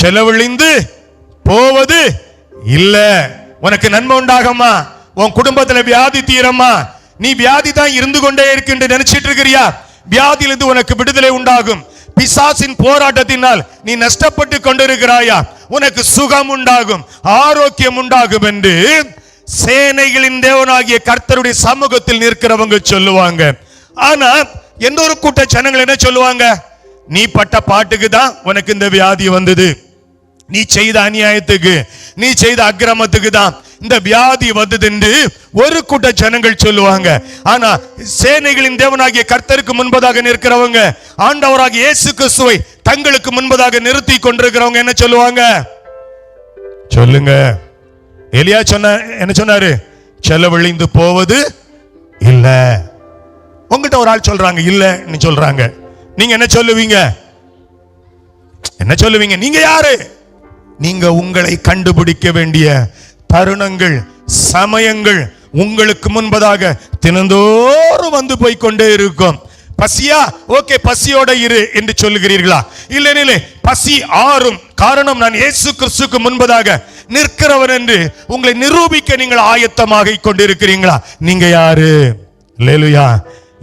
செலவழிந்து போவது இல்ல, உனக்கு நன்மை உண்டாகமா, உன் குடும்பத்துல வியாதி தீரமா, நீ வியாதி தான் இருந்து கொண்டே இருக்கு நினைச்சிட்டு இருக்கிறியா? வியாதியிலிருந்து உனக்கு விடுதலை உண்டாகும். பிசாசின் போராட்டத்தினால் நீ நஷ்டப்பட்டு கொண்டிருக்கிறாயா? உனக்கு சுகம் உண்டாகும், ஆரோக்கியம் உண்டாகும் என்று சேனைகளின் தேவனாகிய கர்த்தருடைய சமூகத்தில் நிற்கிறவங்க சொல்லுவாங்க. ஆனா எந்த ஒரு கூட்ட ஜனங்கள் என்ன சொல்லுவாங்க? நீ பட்ட பாட்டுக்கு தான் உனக்கு இந்த வியாதி வந்தது, நீ செய்த அநியாயத்துக்கு, நீ செய்த அக்கிரமத்துக்கு தான் இந்த வியாதி வந்தது என்று ஒரு கூட்ட ஜனங்கள் சொல்லுவாங்க. ஆனா சேனைகளின் தேவனாகிய கர்த்தருக்கு முன்பதாக நிற்கிறவங்க, ஆண்டவராகிய இயேசு கிறிஸ்துவை தங்களுக்கு முன்பதாக நிறுத்தி கொண்டிருக்கிறவங்க என்ன சொல்லுவாங்க? சொல்லுங்க. எலியா என்ன சொன்னாரு? செலவழிந்து போவது இல்ல. உங்ககிட்ட ஒரு ஆள் சொல்றாங்க இல்லன்னு சொல்றாங்க, நீங்க என்ன சொல்லுவீங்க? என்ன சொல்லுவீங்க? நீங்க யாரு? நீங்க உங்களை கண்டுபிடிக்க வேண்டிய தருணங்கள், சமயங்கள் உங்களுக்கு முன்பதாக தினந்தோறும் வந்து போய் கொண்டே இருக்கும். பசியா? ஓகே, பசியோட இரு என்று சொல்லுகிறீர்களா? இல்லை, பசி ஆறும். காரணம், நான் இயேசு கிறிஸ்துவுக்கு முன்பதாக நிற்கிறவர் என்று உங்களை நிரூபிக்க நீங்கள் ஆயத்தமாக கொண்டிருக்கிறீங்களா? நீங்க யாரு? அல்லேலூயா.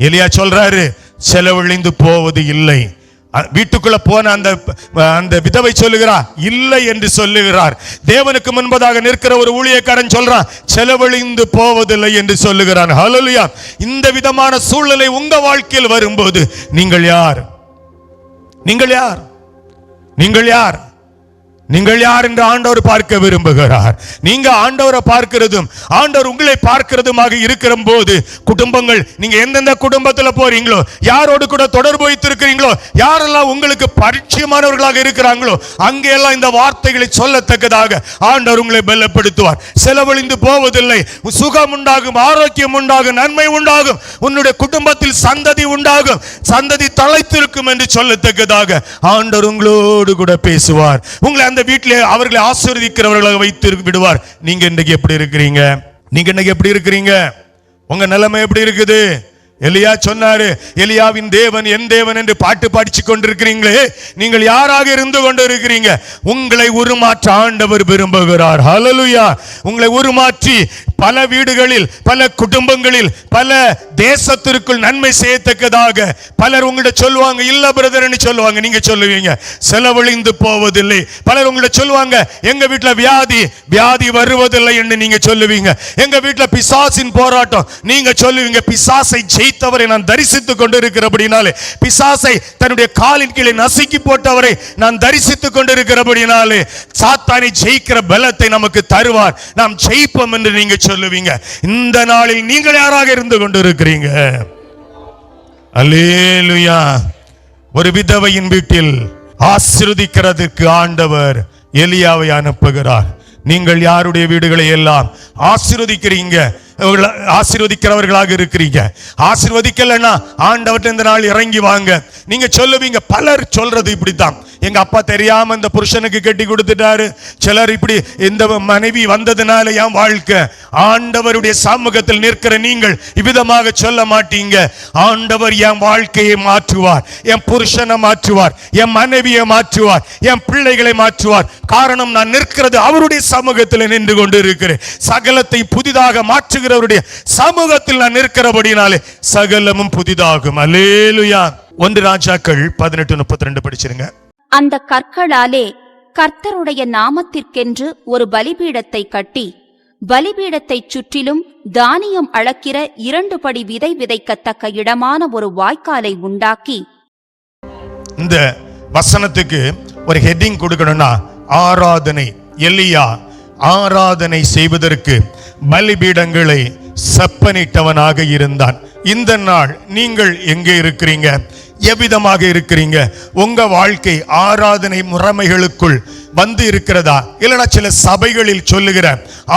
எலியா சொல்றாரு, செலவழிந்து போவது இல்லை. வீட்டுக்குள்ள போன அந்த விதவை சொல்லுகிறார் இல்லை என்று சொல்லுகிறார். தேவனுக்கு முன்பதாக நிற்கிற ஒரு ஊழியக்காரன் சொல்றான், செலவழிந்து போவதில்லை என்று சொல்லுகிறான். ஹல்லேலூயா. இந்த விதமான சூழ்நிலை உங்க வாழ்க்கையில் வரும்போது நீங்கள் யார்? நீங்கள் யார்? நீங்கள் யார்? நீங்கள் யார் என்று ஆண்டவர் பார்க்க விரும்புகிறார். நீங்க ஆண்டவரை பார்க்கிறதும் ஆண்டவர் உங்களை பார்க்கிறதுமாக இருக்கிற போது, குடும்பங்கள், நீங்க எந்தெந்த குடும்பத்துல போறீங்களோ, யாரோடு கூட தொடர்பு வைத்திருக்கிறீங்களோ, யாரெல்லாம் உங்களுக்கு பரிச்சயமானவர்களாக இருக்கிறாங்களோ, அங்கெல்லாம் இந்த வார்த்தைகளை சொல்லத்தக்கதாக ஆண்டவர் உங்களை பலப்படுத்துவார். செலவழிந்து போவதில்லை. சுகம் உண்டாகும், ஆரோக்கியம் உண்டாகும், நன்மை உண்டாகும், உன்னுடைய குடும்பத்தில் சந்ததி உண்டாகும், சந்ததி தலைத்திருக்கும் என்று சொல்லத்தக்கதாக ஆண்டவர் உங்களோடு கூட பேசுவார். உங்களை அந்த வீட்டிலே அவர்களை ஆசீர்வதிக்கிறவர்களாக வைத்து விடுவார். நீங்க இன்னைக்கு எப்படி இருக்கிறீங்க? நீங்க இன்னைக்கு எப்படி இருக்கிறீங்க? உங்க நிலைமை எப்படி இருக்குது? எலியா சொன்னாரு, எலியாவின் தேவன் என் தேவன் என்று பாட்டு பாடிச்சு கொண்டிருக்கிறீங்களே, நீங்கள் யாராக இருந்து கொண்டு இருக்கிறீங்க? உங்களை உருமாற்ற ஆண்டவர் விரும்புகிறார். ஹல்லேலூயா. உங்களை உருமாற்றி பல வீடுகளில், பல குடும்பங்களில், பல தேசத்திற்குள் நன்மை செய்யத்தக்கதாக பலர் உங்கள்ட்ட சொல்லுவாங்க, இல்ல பிரதர்னு சொல்லுவாங்க, நீங்க சொல்லுவீங்க செலவழிந்து போவதில்லை. பலர் உங்கள்ட்ட சொல்லுவாங்க, எங்க வீட்டுல வியாதி வருவதில்லை என்று நீங்க சொல்லுவீங்க. எங்க வீட்டுல பிசாசின் போராட்டம், நீங்க சொல்லுவீங்க பிசாசை ஜெயித்தவரை நான் தரிசித்துக் கொண்டிருக்கிறபடினாலே, பிசாசை தன்னுடைய காலின் கீழே நசுக்கி போட்டவரை நான் தரிசித்துக் கொண்டிருக்கிறபடினாலே, சாத்தானை ஜெயிக்கிற பலத்தை நமக்கு தருவார், நாம் ஜெயிப்போம் என்று நீங்க சொல்லுவீங்க. இந்த நாளில் நீங்கள் யாராக இருந்து கொண்டிருக்கிறீங்க? அல்லேலூயா. ஒரு விதவையின் வீட்டில் ஆசீர்வதிக்கிறதுக்கு ஆண்டவர் எலியாவை அனுப்புகிறார். நீங்கள் யாருடைய வீடுகளை எல்லாம் ஆசீர்வதிக்கிறீங்க, ஆசீர்வதிக்கிறவர்களாக இருக்கிறீங்க. ஆசீர்வதிக்கலன்னா ஆண்டவர்ட்ட இந்த நாள் இறங்கி வாங்க. நீங்க சொல்லுவீங்க, பலர் சொல்றது இப்படித்தான், எங்க அப்பா தெரியாம இந்த புருஷனுக்கு கட்டி கொடுத்துட்டாரு, சிலர் இப்படி இந்த மனைவி வந்ததுனால என் வாழ்க்கை. ஆண்டவருடைய சமூகத்தில் நிற்கிற நீங்கள் இவ்விதமாக சொல்ல மாட்டீங்க. ஆண்டவர் என் வாழ்க்கையை மாற்றுவார், என் புருஷனை மாற்றுவார், என் மனைவியை மாற்றுவார், என் பிள்ளைகளை மாற்றுவார். காரணம், நான் நிற்கிறது அவருடைய சமூகத்தில் நின்று கொண்டு இருக்கிறேன். சகலத்தை புதிதாக மாற்றுகிறவருடைய சமூகத்தில் நான் நிற்கிறபடினாலே சகலமும் புதிதாகும். அல்லேலூயா. 1 ராஜாக்கள் 18:32 படிச்சிருங்க. அந்த கற்களாலே கர்த்தருடைய நாமத்திற்கென்று ஒரு பலிபீடத்தை கட்டி, பலிபீடத்தை சுற்றிலும் தானியம் அளக்கிற 2 படி விதை விதைக்கத்தக்க இடமான ஒரு வாய்க்காலை உண்டாக்கி. இந்த வசனத்துக்கு ஒரு ஹெட்டிங் கொடுக்கணும்னா, ஆராதனை. எலியா ஆராதனை செய்வதற்கு பலிபீடங்களை செப்பனிட்டவனாக இருந்தான். இந்த நாள் நீங்கள் எங்கே இருக்கிறீங்க? எவ்விதமாக இருக்கிறீங்க? உங்க வாழ்க்கை ஆராதனை முறைமைகளுக்குள் வந்து இருக்கிறதா? இல்லைனா சில சபைகளில் சொல்லுகிற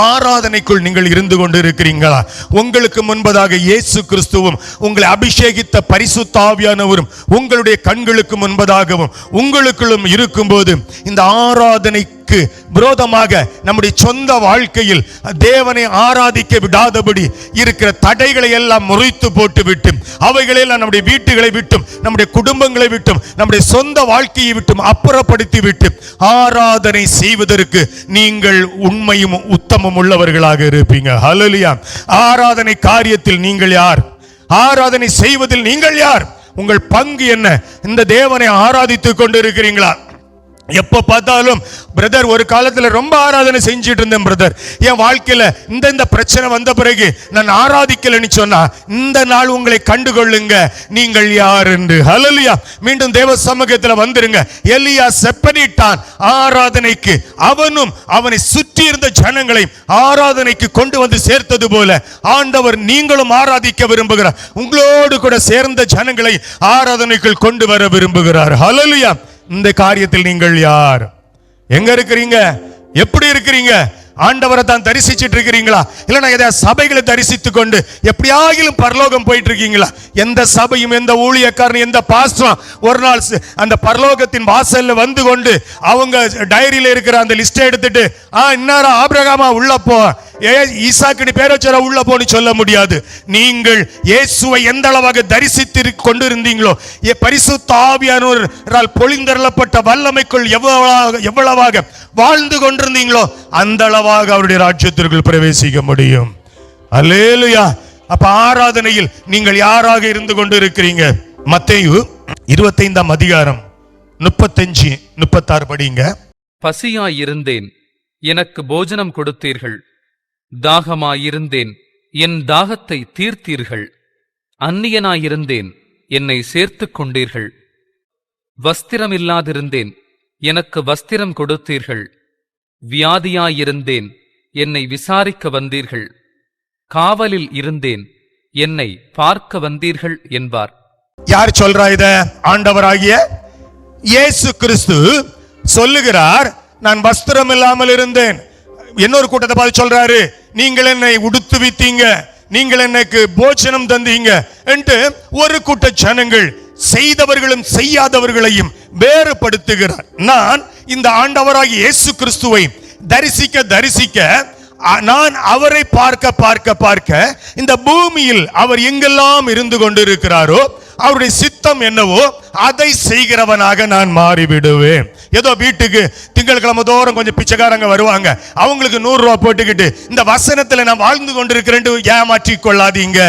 ஆராதனைக்குள் நீங்கள் இருந்து கொண்டு இருக்கிறீங்களா? உங்களுக்கு முன்பதாக இயேசு கிறிஸ்துவும் உங்களை அபிஷேகித்த பரிசுத்த ஆவியானவரும் உங்களுடைய கண்களுக்கு முன்பதாகவும் உங்களுக்குள்ளும் இருக்கும்போது, இந்த ஆராதனைக்கு விரோதமாக நம்முடைய சொந்த வாழ்க்கையில் தேவனை ஆராதிக்க விடாதபடி இருக்கிற தடைகளை எல்லாம் முறித்து போட்டு விட்டு, அவைகளெல்லாம் நம்முடைய வீட்டுகளை விட்டும், நம்முடைய குடும்பங்களை விட்டும், நம்முடைய சொந்த வாழ்க்கையை விட்டும் அப்புறப்படுத்தி விட்டு ஆராதனை செய்வதற்கு நீங்கள் உண்மையும் உத்தமம் உள்ளவர்களாக இருப்பீங்க. ஹல்லேலூயா. ஆராதனை காரியத்தில் நீங்கள் யார்? ஆராதனை செய்வதில் நீங்கள் யார்? உங்கள் பங்கு என்ன? இந்த தேவனை ஆராதித்துக் கொண்டிருக்கிறீங்களா? எப்ப பார்த்தாலும் பிரதர், ஒரு காலத்துல ரொம்ப ஆராதனை செஞ்சிட்டு இருந்தேன் பிரதர், என் வாழ்க்கையில இந்த பிரச்சனை வந்த பிறகு நான் ஆராதிக்கலன்னு சொன்னா, இந்த நாள் உங்களை கண்டுகொள்ளுங்க, நீங்கள் யார் என்று. ஹல்லேலூயா. மீண்டும் தேவ சமூகத்துல வந்துருங்க. எலியா செப்பனிட்டான் ஆராதனைக்கு. அவனும் அவனை சுற்றி இருந்த ஜனங்களை ஆராதனைக்கு கொண்டு வந்து சேர்த்தது போல ஆண்டவர் நீங்களும் ஆராதிக்க விரும்புகிறார். உங்களோடு கூட சேர்ந்த ஜனங்களை ஆராதனைக்குள் கொண்டு வர விரும்புகிறார். ஹல்லேலூயா. இந்த காரியத்தில் நீங்கள் யார்? எங்க இருக்கிறீங்க? எப்படி இருக்கிறீங்க? ஆண்டவரை தான் தரிசிச்சிட்டு இருக்கிறீங்களா? இல்லைன்னா ஏதாவது சபைகளை தரிசித்துக் கொண்டு எப்படியாகிலும் பரலோகம் போயிட்டு இருக்கீங்களா? எந்த சபையும், எந்த ஊழியக்காரன், எந்த பாஸ்டரும் ஒரு நாள் அந்த பரலோகத்தின் வாசல்ல வந்து கொண்டு அவங்க டைரியில இருக்கிற அந்த லிஸ்ட் எடுத்துட்டு, இன்னாரா ஆபிரகாமா உள்ள போ, ஈசாக்கு பேர் வச்சா உள்ள போன்னு சொல்ல முடியாது. நீங்கள் இயேசுவை எந்த அளவாக தரிசித்து கொண்டிருந்தீங்களோ, பரிசுத்த ஆவியானவரால் பொழிந்தருளப்பட்ட வல்லமைக்குள் எவ்வளவாக வாழ்ந்து கொண்டிருந்தீங்களோ, அந்த அளவாக அவருடைய ராஜ்யத்திற்குள் பிரவேசிக்க முடியும். அல்லேலூயா. அப்ப ஆராதனையில் நீங்கள் யாராக இருந்து கொண்டு இருக்கிறீங்க? மத்தேயு 25ஆம் அதிகாரம் 35-36 படிங்க. பசியாயிருந்தேன், எனக்கு போஜனம் கொடுத்தீர்கள். தாகமாயிருந்தேன், என் தாகத்தை தீர்த்தீர்கள். அந்நியனாயிருந்தேன், என்னை சேர்த்துக் கொண்டீர்கள். வஸ்திரமில்லாதிருந்தேன், எனக்கு வஸ்திரம் கொடுத்தீர்கள். வியாதியாயிருந்தேன், என்னை விசாரிக்க வந்தீர்கள். காவலில் இருந்தேன், என்னை பார்க்க வந்தீர்கள் என்பார். யார் சொல்றா இத? ஆண்டவராகிய இயேசு கிறிஸ்து சொல்லுகிறார், நான் வஸ்திரம் இல்லாமல் இருந்தேன். இன்னொரு கூட்டத்தை பார்த்து சொல்றாரு, நீங்கள் என்னை உடுத்துவித்தீங்க, நீங்கள் எனக்கு போஜனம் தந்தீங்க என்று ஒரு கூட்ட ஜனங்கள் செய்தவர்களும் செய்யாதவர்களையும் வேறுபடுத்துகிறார். நான் இந்த ஆண்டவராகிய இயேசு கிறிஸ்துவை தரிசிக்க நான் அவரை பார்க்க இந்த பூமியில் அவர் எங்கெல்லாம் இருந்து கொண்டிருக்கிறாரோ அவருடைய சித்தம் என்னவோ அதை செய்கிறவனாக நான் மாறிவிடுவேன். ஏதோ வீட்டுக்கு திங்கட்கிழமை தோறும் கொஞ்சம் பிச்சைக்காரங்க வருவாங்க, அவங்களுக்கு 100 ரூபாய் போட்டுக்கிட்டு இந்த வசனத்துல நான் வாழ்ந்து கொண்டிருக்கிறேன் ஏமாற்றிக் கொள்ளாதீங்க.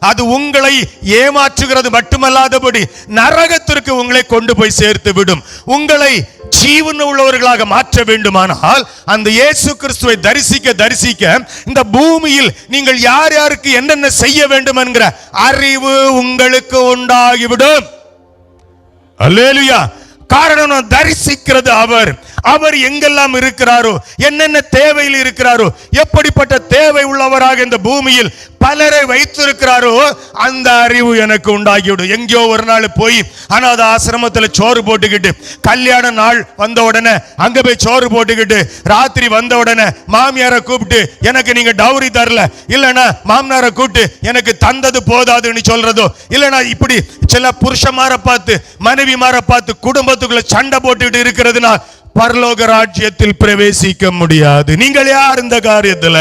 அது உங்களை ஏமாற்றுகிறது மட்டுமல்லாதபடி நரகத்திற்கு உங்களை கொண்டு போய் சேர்த்து விடும். உங்களை ஜீவன் உள்ளவர்களாக மாற்ற வேண்டுமானால் அந்த இயேசு கிறிஸ்துவை தரிசிக்க இந்த பூமியில் நீங்கள் யார் யாருக்கு என்னென்ன செய்ய வேண்டும் என்கிற அறிவு உங்களுக்கு உண்டாகிவிடும். அல்லேலூயா. காரணம், நான் தரிசிக்கிறது அவர் எங்கெல்லாம் இருக்கிறாரோ, என்னென்ன தேவையில் இருக்கிறாரோ, எப்படிப்பட்ட தேவை உள்ளவராக இந்த பூமியில் பலரை வைத்திருக்கிறாரோ அந்த அறிவு எனக்கு உண்டாகிவிடும். எங்கேயோ ஒரு நாள் போய் அனாதை ஆசிரமத்தில் சோறு போட்டுக்கிட்டு, கல்யாண நாள் வந்த உடனே அங்க போய் சோறு போட்டுக்கிட்டு, ராத்திரி வந்த உடனே மாமியாரை கூப்பிட்டு எனக்கு நீங்க டவுரி தரல, இல்லைன்னா மாமனாரை கூப்பிட்டு எனக்கு தந்தது போதாதுன்னு சொல்றதோ, இல்லைன்னா இப்படி சில புருஷமார பார்த்து மனைவிமார பார்த்து குடும்பத்துக்குள்ள சண்டை போட்டுக்கிட்டு இருக்கிறதுனா பரலோக ராஜ்யத்தில் பிரவேசிக்க முடியாது. நீங்கள் யார் இந்த காரியத்தில்?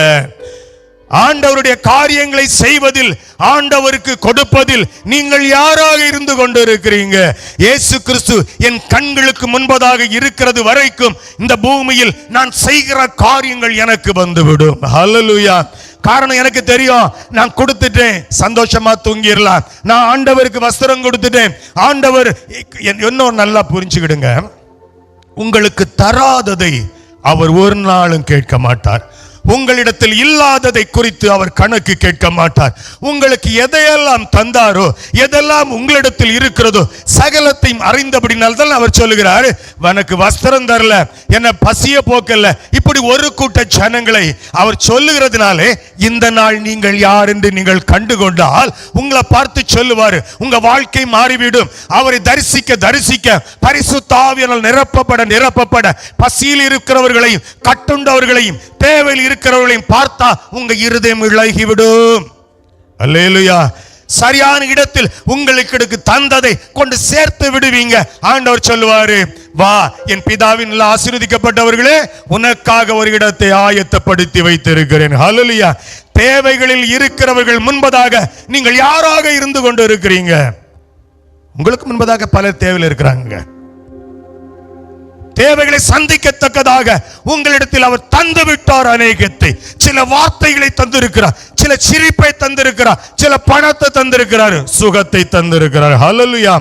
ஆண்டவருடைய காரியங்களை செய்வதில், ஆண்டவருக்கு கொடுப்பதில் நீங்கள் யாராக இருந்து கொண்டிருக்கிறீங்க? இயேசு கிறிஸ்து என் கண்களுக்கு முன்பதாக இருக்கிறது வரைக்கும் இந்த பூமியில் நான் செய்கிற காரியங்கள் எனக்கு வந்துவிடும். ஹல்லேலூயா. காரணம், எனக்கு தெரியும், நான் கொடுத்துட்டேன், சந்தோஷமா தூங்கிடலாம். நான் ஆண்டவருக்கு வஸ்திரம் கொடுத்துட்டேன். ஆண்டவர் இன்னும் நல்லா புரிஞ்சுக்கிடுங்க, உங்களுக்கு தராததை அவர் ஒரு நாளும் கேட்க மாட்டார். உங்களிடத்தில் இல்லாததை குறித்து அவர் கணக்கு கேட்க மாட்டார். உங்களுக்கு எதையெல்லாம் தந்தாரோ, எதெல்லாம் உங்களிடத்தில் இருக்கிறதோ சகலத்தையும் அறிந்தபடினால் தான் அவர் சொல்லுகிறார், எனக்கு வஸ்திரம் தரல, என்ன பசிய போக்கல்ல. இப்படி ஒரு கூட்ட ஜனங்களை அவர் சொல்லுகிறதுனாலே இந்த நாள் நீங்கள் யார் என்று நீங்கள் கண்டுகொண்டால் உங்களை பார்த்து சொல்லுவார், உங்க வாழ்க்கை மாறிவிடும். அவரை தரிசிக்க பரிசுத்த ஆவியால் நிரப்பப்பட பசியில் இருக்கிறவர்களையும் கட்டுண்டவர்களையும் தேவையில் இருக்கிறவர்களையும் பார்த்தா உங்க இருதயம் இளகிவிடும். அல்லேலூயா. சரியான இடத்தில் உங்களுக்கு தந்ததை கொண்டு சேர்த்து விடுவீங்க. ஆண்டவர் சொல்லுவாரு, வா என் பிதாவின் ஆசீர்வதிக்கப்பட்டவர்களே, உனக்காக ஒரு இடத்தை ஆயத்தப்படுத்தி வைத்திருக்கிறேன். ஹல்லேலூயா. தேவைகளில் இருக்கிறவர்கள் முன்பதாக நீங்கள் யாராக இருந்து கொண்டு இருக்கிறீங்க? உங்களுக்கு முன்பதாக பலர் தேவையில் இருக்கிறாங்க. தேவைகளை சந்திக்கத்தக்கதாக உங்களிடத்தில் அவர் தந்து விட்டார். அநேகத்தை, சில வார்த்தைகளை தந்திருக்கிறார், சில சிரிப்பை தந்திருக்கிறார், சில பணத்தை தந்திருக்கிறார், சுகத்தை தந்திருக்கிறார். ஹல்லேலூயா.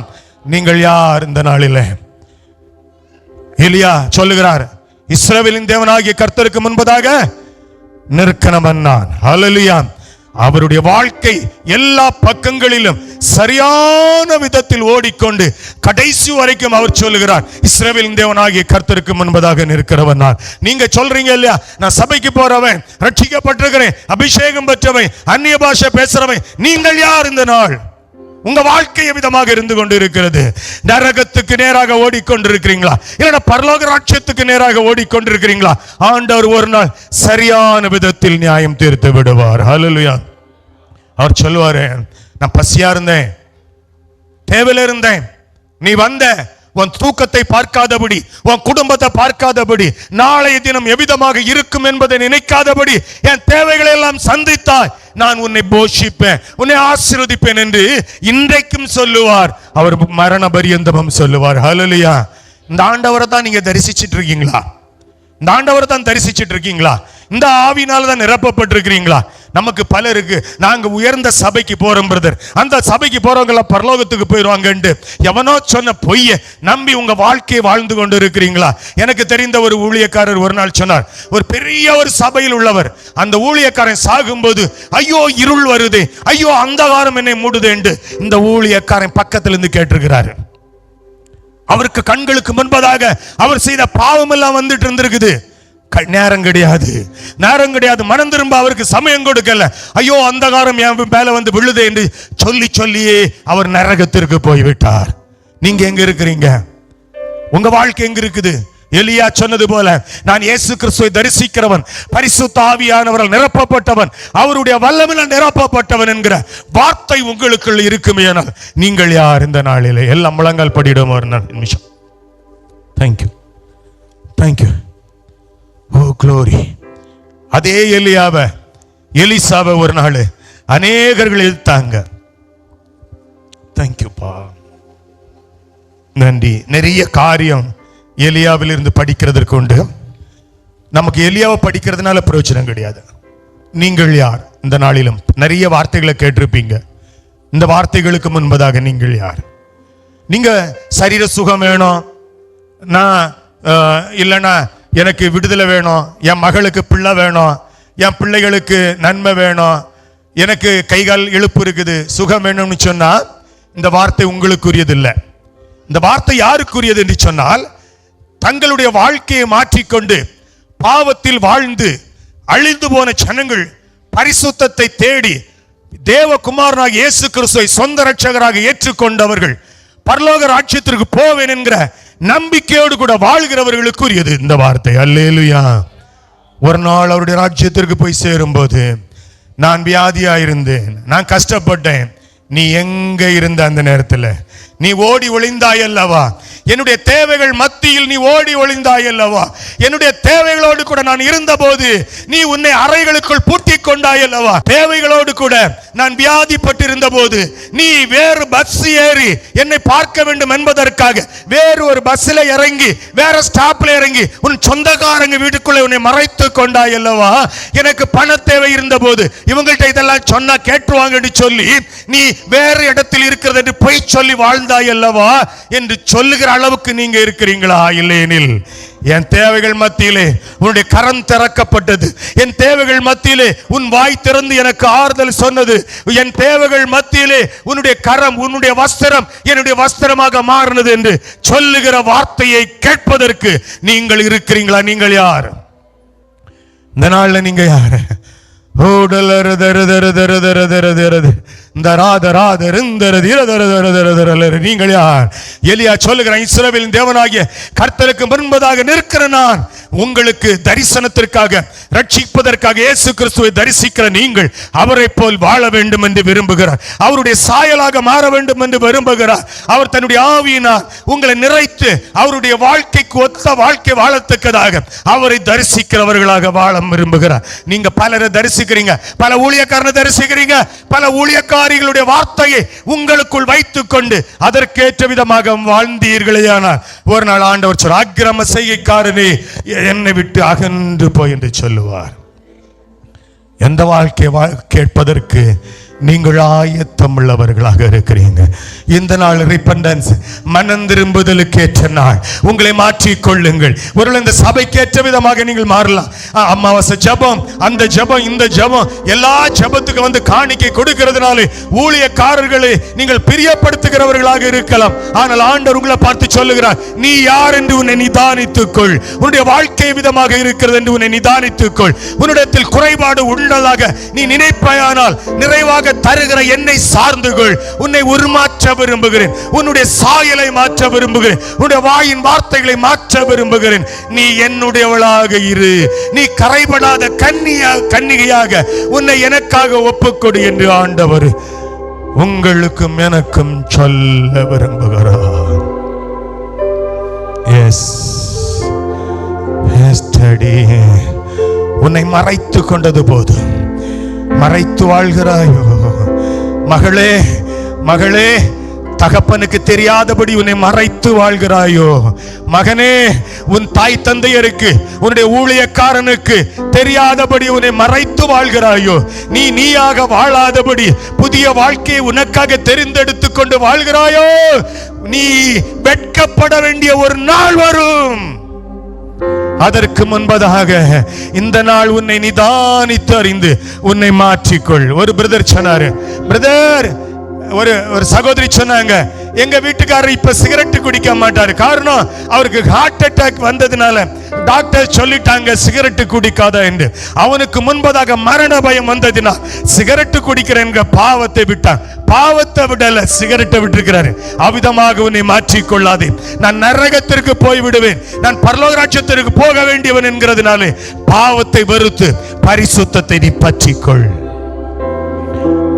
நீங்கள் யார் இந்த நாளிலே? எலியா சொல்லுகிறார், இஸ்ரவேலின் தேவனாகிய கர்த்தருக்கு முன்பதாக நிற்கனமன்னான். ஹல்லேலூயா. அவருடைய வாழ்க்கை எல்லா பக்கங்களிலும் சரியான விதத்தில் ஓடிக்கொண்டு கடைசி வரைக்கும் அவர் சொல்லுகிறார், இஸ்ரவேலின் தேவனாகிய கர்த்தருக்கு முன்பதாக நிற்கிறவன் நான். நீங்க சொல்றீங்க இல்லையா, நான் சபைக்கு போறவன், ரட்சிக்கப்பட்டிருக்கிறேன், அபிஷேகம் பெற்றவன், அந்நிய பாஷை பேசுறவன். நீங்கள் யார் இந்த நாள்? உங்க வாழ்க்கை விதமாக இருந்து கொண்டு இருக்கிறது. நரகத்துக்கு நேராக ஓடிக்கொண்டிருக்கிறீங்களா, இல்லைன்னா பரலோக ராஜ்யத்துக்கு நேராக ஓடிக்கொண்டிருக்கிறீங்களா? ஆண்டவர் ஒரு நாள் சரியான விதத்தில் நியாயம் தீர்த்து விடுவார். ஹல்லேலூயா. அவர் சொல்லுவாரு, நான் பசியா இருந்தேன், தேவையில இருந்தேன், நீ வந்த உன் தூக்கத்தை பார்க்காதபடி, உன் குடும்பத்தை பார்க்காதபடி, நாளைய தினம் எவ்விதமாக இருக்கும் என்பதை நினைக்காதபடி என் தேவைகளை எல்லாம் சந்தித்தாய், நான் உன்னை போஷிப்பேன், உன்னை ஆசீர்வதிப்பேன் என்று இன்றைக்கும் சொல்லுவார். அவர் மரண பரியந்தமும் சொல்லுவார். ஹல்லேலூயா. இந்த ஆண்டவரை தான் நீங்க தரிசிச்சிட்டு இருக்கீங்களா? இந்த ஆண்டவரை தான் தரிசிச்சிட்டு இருக்கீங்களா? இந்த ஆவினால தான் நிரப்பப்பட்டிருக்கிறீங்களா? நமக்கு பலருக்கு, நாங்க உயர்ந்த சபைக்கு போறோம் பிரதர், அந்த சபைக்கு போறவங்க பரலோகத்துக்கு போயிடுவாங்க எவனோ சொன்ன பொய்ய நம்பி உங்க வாழ்க்கையை வாழ்ந்து கொண்டு இருக்கிறீங்களா? எனக்கு தெரிந்த ஒரு ஊழியக்காரர் ஒரு நாள் சொன்னார், ஒரு பெரிய ஒரு சபையில் உள்ளவர், அந்த ஊழியக்காரன் சாகும்போது ஐயோ இருள் வருது, ஐயோ அந்தகாரம் என்னை மூடுது என்று இந்த ஊழியக்காரன் பக்கத்துல இருந்து கேட்டிருக்கிறாரு. அவருக்கு கண்களுக்கு முன்பதாக அவர் செய்த பாவம் எல்லாம் வந்துட்டு இருந்திருக்குது. நேரம் கிடையாது, நேரம் கிடையாது, மனம் திரும்ப அவருக்கு சமயம் கொடுக்கல. ஐயோ அந்தகாரம் என் மேல வந்து விழுது என்று சொல்லி சொல்லியே அவர் நரகத்திற்கு போய்விட்டார். நீங்க எங்க இருக்கிறீங்க? உங்க வாழ்க்கை எங்க இருக்குது? எலியா சொன்னது போல, நான் இயேசு கிறிஸ்துவை தரிசிக்கிறவன், பரிசுத்த ஆவியானவரால் நிரப்பப்பட்டவன், அவருடைய வல்லமையால் நிரப்பப்பட்டவன் என்கிற வார்த்தை உங்களுக்குள் இருக்குமே. நீங்கள் யார் இந்த நாளிலே? எல்லாம் முழங்கால் படிடும் ஒரு நிமிஷம். Thank you, thank you. ஓ க்ளோரி. அதே எலிசாவை ஒரு நாள் அநேகர்கள் எதிர்த்தாங்க. தேங்க்யூப்பா, நன்றி. நிறைய காரியம் எலியாவில் இருந்து படிக்கிறதற்கு உண்டு. நமக்கு எலியாவை படிக்கிறதுனால பிரயோஜனம் கிடையாது. நீங்கள் யார்? இந்த நாளிலும் நிறைய வார்த்தைகளை கேட்டிருப்பீங்க. இந்த வார்த்தைகளுக்கு முன்பதாக நீங்கள் யார்? நீங்க சரீர சுகம் வேணும், நான் இல்லைன்னா எனக்கு விடுதலை வேணும், என் மகளுக்கு பிள்ளை வேணும், என் பிள்ளைகளுக்கு நன்மை வேணும், எனக்கு கைகால் இழுப்பு இருக்குது, சுகம் வேணும்னு சொன்னா இந்த வார்த்தை உங்களுக்குரியது இல்லை. இந்த வார்த்தை யாருக்குரியது என்று சொன்னால், தங்களுடைய வாழ்க்கையை மாற்றிக்கொண்டு பாவத்தில் வாழ்ந்து அழிந்து போன ஜனங்கள் பரிசுத்தத்தை தேடி தேவகுமாரனாக இயேசு கிறிஸ்துவை சொந்த இரட்சகராக ஏற்றுக்கொண்டவர்கள் பரலோக ராஜ்யத்திற்கு போவேன் என்கிற நம்பிக்கையோடு கூட வாழ்கிறவர்களுக்குரியது இந்த வார்த்தை. அல்லேலூயா. ஒரு நாள் அவருடைய ராஜ்யத்திற்கு போய் சேரும்போது, நான் வியாதியா இருந்தேன், நான் கஷ்டப்பட்டேன், நீ எங்க இருந்த அந்த நேரத்தில்? நீ ஓடி ஒளிந்தாய் அல்லவா? என்னுடைய தேவைகள் மத்தியில் நீ ஓடி ஒளிந்தாய் அல்லவா? என்னுடைய தேவைகளோடு கூட நான் இருந்தபோது நீ உன்னை அறைகளுக்குள் பூட்டி கொண்டாய் அல்லவா? தேவைகளோடு கூட நான் வியாதிப்பட்டிருந்த போது நீ வேறு பஸ் ஏறி என்னை பார்க்க வேண்டும் என்பதற்காக வேறு ஒரு பஸ்ல இறங்கி வேற ஸ்டாப்ல இறங்கி உன் சொந்தக்காரங்க வீட்டுக்குள்ளே உன்னை மறைத்து கொண்டாய் அல்லவா? எனக்கு பண தேவை இருந்த போது இவங்கள்ட்ட இதெல்லாம் சொன்னா கேட்டுவாங்கன்னு சொல்லி நீ வேறு இடத்தில் இருக்கிறது என்று பொய் சொல்லி வாழ்ந்தாய் அல்லவா என்று சொல்லுகிற அளவுக்கு நீங்க இருக்கிறீங்களா? இல்லையெனில் என் தேவைகள் மத்தியிலே உன்னுடைய கரம் திறக்கப்பட்டது, என் தேவைகள் மத்தியிலே உன் வாய் திறந்து எனக்கு ஆறுதல் சொன்னது, என் தேவைகள் மத்தியிலே உன்னுடைய கரம், உன்னுடைய வஸ்திரம் என்னுடைய வஸ்திரமாக மாறினது என்று சொல்லுகிற வார்த்தையை கேட்பதற்கு நீங்கள் இருக்கிறீங்களா? நீங்கள் யார்? இந்த நாள்ல நீங்க யாரு? நீங்கள் யார்? எலியா சொல்லுகிறான், இஸ்ரவேலின் தேவனாகிய கர்த்தருக்கு முன்பதாக நிற்கிற நான் உங்களுக்கு தரிசனத்திற்காக ரட்சிப்பதற்காக இயேசு கிறிஸ்துவை தரிசிக்கிற நீங்கள் அவரை போல் வாழ வேண்டும் என்று விரும்புகிறார். அவருடைய சாயலாக மாற வேண்டும் என்று விரும்புகிறார். அவர் தன்னுடைய ஆவியினால் உங்களை நிறைத்து அவருடைய வாழ்க்கைக்கு ஒத்த வாழ்க்கை வாழத்தக்கதாக அவரை தரிசிக்கிறவர்களாக வாழ விரும்புகிறார். நீங்க பலரை தரிசிக்கிறீங்க, பல ஊழியக்காரனை தரிசிக்கிறீங்க, பல ஊழியக்காரிகளுடைய வார்த்தையை உங்களுக்குள் வைத்துக் கொண்டு அதற்கேற்ற விதமாக வாழ்ந்தீர்களேயானால் ஒரு நாள் ஆண்டவர் சொல்ற, அக்கிரம செய்கைக்காரனே என்னை விட்டு அகன்று போய் என்று சொல்லுவார். எந்த வாழ்க்கை கேட்பதற்கு நீங்கள் ஆயத்தம் உள்ளவர்களாக இருக்கிறீங்க. இந்த நாள் ரிப்பண்டன்ஸ், மனம் திரும்புதலுக்கு ஏற்ற நாள். உங்களை மாற்றிக் கொள்ளுங்கள். ஒருவேளை இந்த சபைக்கு ஏற்ற விதமாக நீங்கள் மாறலாம். அமாவாசை ஜபம், அந்த ஜபம், இந்த ஜபம், எல்லா ஜபத்துக்கு வந்து காணிக்கை கொடுக்கிறதுனாலே ஊழியக்காரர்களை நீங்கள் பிரியப்படுத்துகிறவர்களாக இருக்கலாம். ஆனால் ஆண்டவர் உங்களை பார்த்து சொல்லுகிறார், நீ யார் என்று உன்னை நிதானித்துக்கொள். உன்னுடைய வாழ்க்கை விதமாக இருக்கிறது என்று உன்னை நிதானித்துக்கொள். உன்னிடத்தில் குறைபாடு உள்ளதாக நீ நினைப்பாயானால் நிறைவாக தருகிற என்னை சார்ந்து கொள். உன்னை உருமாற்ற விரும்புகிறேன், உன்னுடைய சாயலை மாற்ற விரும்புகிறேன், உன்னுடைய வாயின் வார்த்தைகளை மாற்ற விரும்புகிறேன். நீ என்னுடையவளாக இரு, நீ கரைபடாத கன்னிகையாக உன்னை எனக்காக ஒப்புக்கொடு என்று ஆண்டவர் உங்களுக்கும் எனக்கும் சொல்ல விரும்புகிறார். எஸ் உன்னை மறைத்து கொண்டது போதும், மறைத்து வாழ்கிறாயோ மகளே, மகளே, தகப்பனுக்கு தெரியாதபடி உன்னை மறைத்து வாழ்கிறாயோ மகனே, உன் தாய் தந்தையருக்கு உன்னுடைய ஊழியக்காரனுக்கு தெரியாதபடி உன்னை மறைத்து வாழ்கிறாயோ, நீ நீயாக வாழாதபடி புதிய வாழ்க்கையை உனக்காக தெரிந்தெடுத்துக் கொண்டு வாழ்கிறாயோ, நீ வெட்கப்பட வேண்டிய ஒரு நாள் வரும். அதற்கு முன்பதாக இந்த நாள் உன்னை நிதானித்து அறிந்து உன்னை மாற்றிக்கொள். ஒரு பிரதர் சொன்னாரு, பிரதர், ஒரு சகோதரி சொன்னாங்க, எங்க வீட்டுக்காரர் இப்ப சிகரெட் குடிக்க மாட்டாரு. காரணம், அவருக்கு ஹார்ட் அட்டாக் வந்ததுனால டாக்டர் சொல்லிட்டாங்க சிகரெட் குடிக்காத என்று. அவனுக்கு முன்பதாக மரண பயம் வந்ததினால் சிகரெட் குடிக்கிற என்கிற பாவத்தை விட்டான். பாவத்தை விடல, சிகரெட்டை விட்டிருக்கிறாரு. அவ்விதமாக உன்னை மாற்றிக்கொள்ளாதே. நான் நரகத்திற்கு போய் விடுவேன், நான் பரலோக ராஜ்யத்திற்கு போக வேண்டியவன் என்கிறதுனாலே பாவத்தை வெறுத்து பரிசுத்தத்தை நீ பற்றிக்கொள்.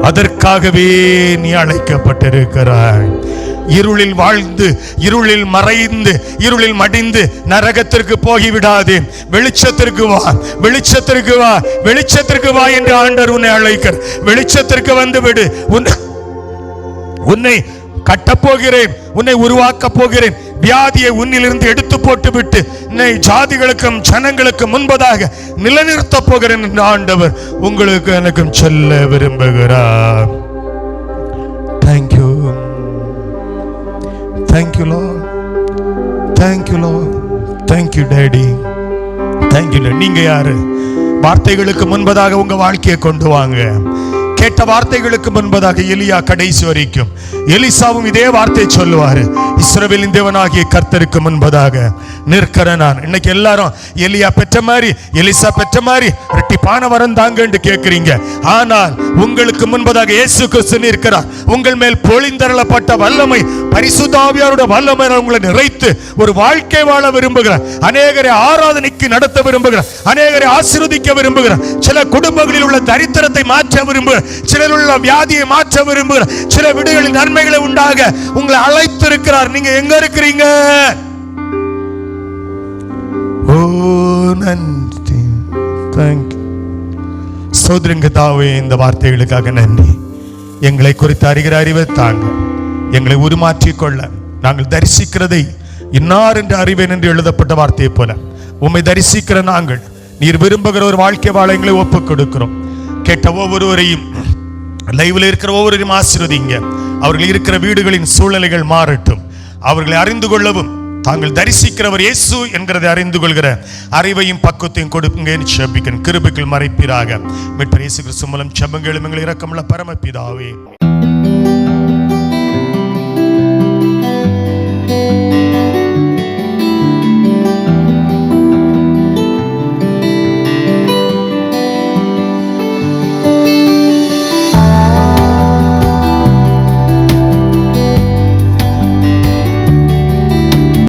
அதற்காகவே நீ அழைக்கப்பட்டிருக்கிறாய். இருளில் வாழ்ந்து, இருளில் மறைந்து, இருளில் மடிந்து நரகத்திற்கு போய்விடாதே. வெளிச்சத்திற்கு வா, வெளிச்சத்திற்கு வா, வெளிச்சத்திற்கு வா என்று ஆண்டவர் உன்னை அழைக்கிறார். வெளிச்சத்திற்கு வந்து விடு. உன்னை கட்டப்போகிறேன், உன்னை உருவாக்க போகிறேன். வியாதியை உன்னிலிருந்து எடுத்து போட்டு விட்டு உன்னை ஜாதிகளுக்கும் ஜனங்களுக்கும் முன்பதாக நிலைநிறுத்த போகிறேன் என்று ஆண்டவர் உங்களுக்கு எனக்கும் சொல்ல விரும்புகிறார். Thank you, thank you Lord, thank you Lord, thank you Daddy, thank you. நீங்க யாரு? வார்த்தைகளுக்கு முன்பதாக உங்க வாழ்க்கையை கொண்டு வாங்க. கேட்ட வார்த்தைகளுக்கு முன்பதாக எலியா கடைசி வரைக்கும், எலிசாவும் இதே வார்த்தை சொல்லுவாரு, இஸ்ரவேலின் தேவனாகிய கர்த்தருக்கு முன்பதாக நிற்கிற நான். இன்னைக்கு எல்லாரும் எலியா பெற்ற மாதிரி, எலிசா பெற்ற மாதிரி இரட்டிப்பான வரம் தாங்க என்று கேட்கிறீங்க. ஆனால் உங்களுக்கு முன்பதாக இயேசு கிறிஸ்து நிற்கிறார். உங்கள் மேல் பொழிந்தருளப்பட்ட வல்லமை, பரிசுத்த ஆவியாருடைய வல்லமை உங்களை நிறைத்து ஒரு வாழ்க்கை வாழ விரும்புகிறார். அநேகரை ஆராதனைக்கு நடத்த விரும்புகிறார். அநேகரை ஆசீர்வதிக்க விரும்புகிறார். சில குடும்பங்களில் உள்ள தரித்திரத்தை மாற்ற விரும்புகிறார். சிலர் உள்ள வியாதியை மாற்ற விரும்புகிறார். சில வீடுகளில் நன்மைகளை உண்டாக உங்களை அழைத்திருக்கிறார். நீங்க எங்க இருக்கிறீங்க? ஓ நன்றி, தேங்க்யூ. சோதரங்க தாவே, இந்த வார்த்தைகளுக்காக நன்றி. எங்களை குறித்து அறிகிற அறிவை தாங்க. எங்களை உருமாற்றிக் கொள்ள நாங்கள் தரிசிக்கிறதை இன்னார் என்று அறிவேன் என்று எழுதப்பட்ட வார்த்தையை போல உம்மை தரிசிக்கிற நாங்கள் நீர் விரும்புகிற ஒரு வாழ்க்கை வாழ எங்களை ஒப்புக் கொடுக்கிறோம். கேட்ட ஒவ்வொருவரையும், லைவ்ல இருக்கிற ஒவ்வொருவரையும் ஆசீர்வதிங்க. அவர்கள் இருக்கிற வீடுகளின் சூழ்நிலைகள் மாறட்டும். அவர்களை அறிந்து கொள்ளவும், தாங்கள் தரிசிக்கிறவர் இயேசு என்கிறதை அறிந்து கொள்கிற அறிவையும் பக்குவத்தையும் கொடுங்க என்று ஜெபிக்கிறேன். கிருபைக்குள் மறைப்பீராக. மீட்பர் இயேசு கிறிஸ்து மூலம் ஜெபங்களும் எங்கள் இரக்கமுள்ள பரமபிதாவே.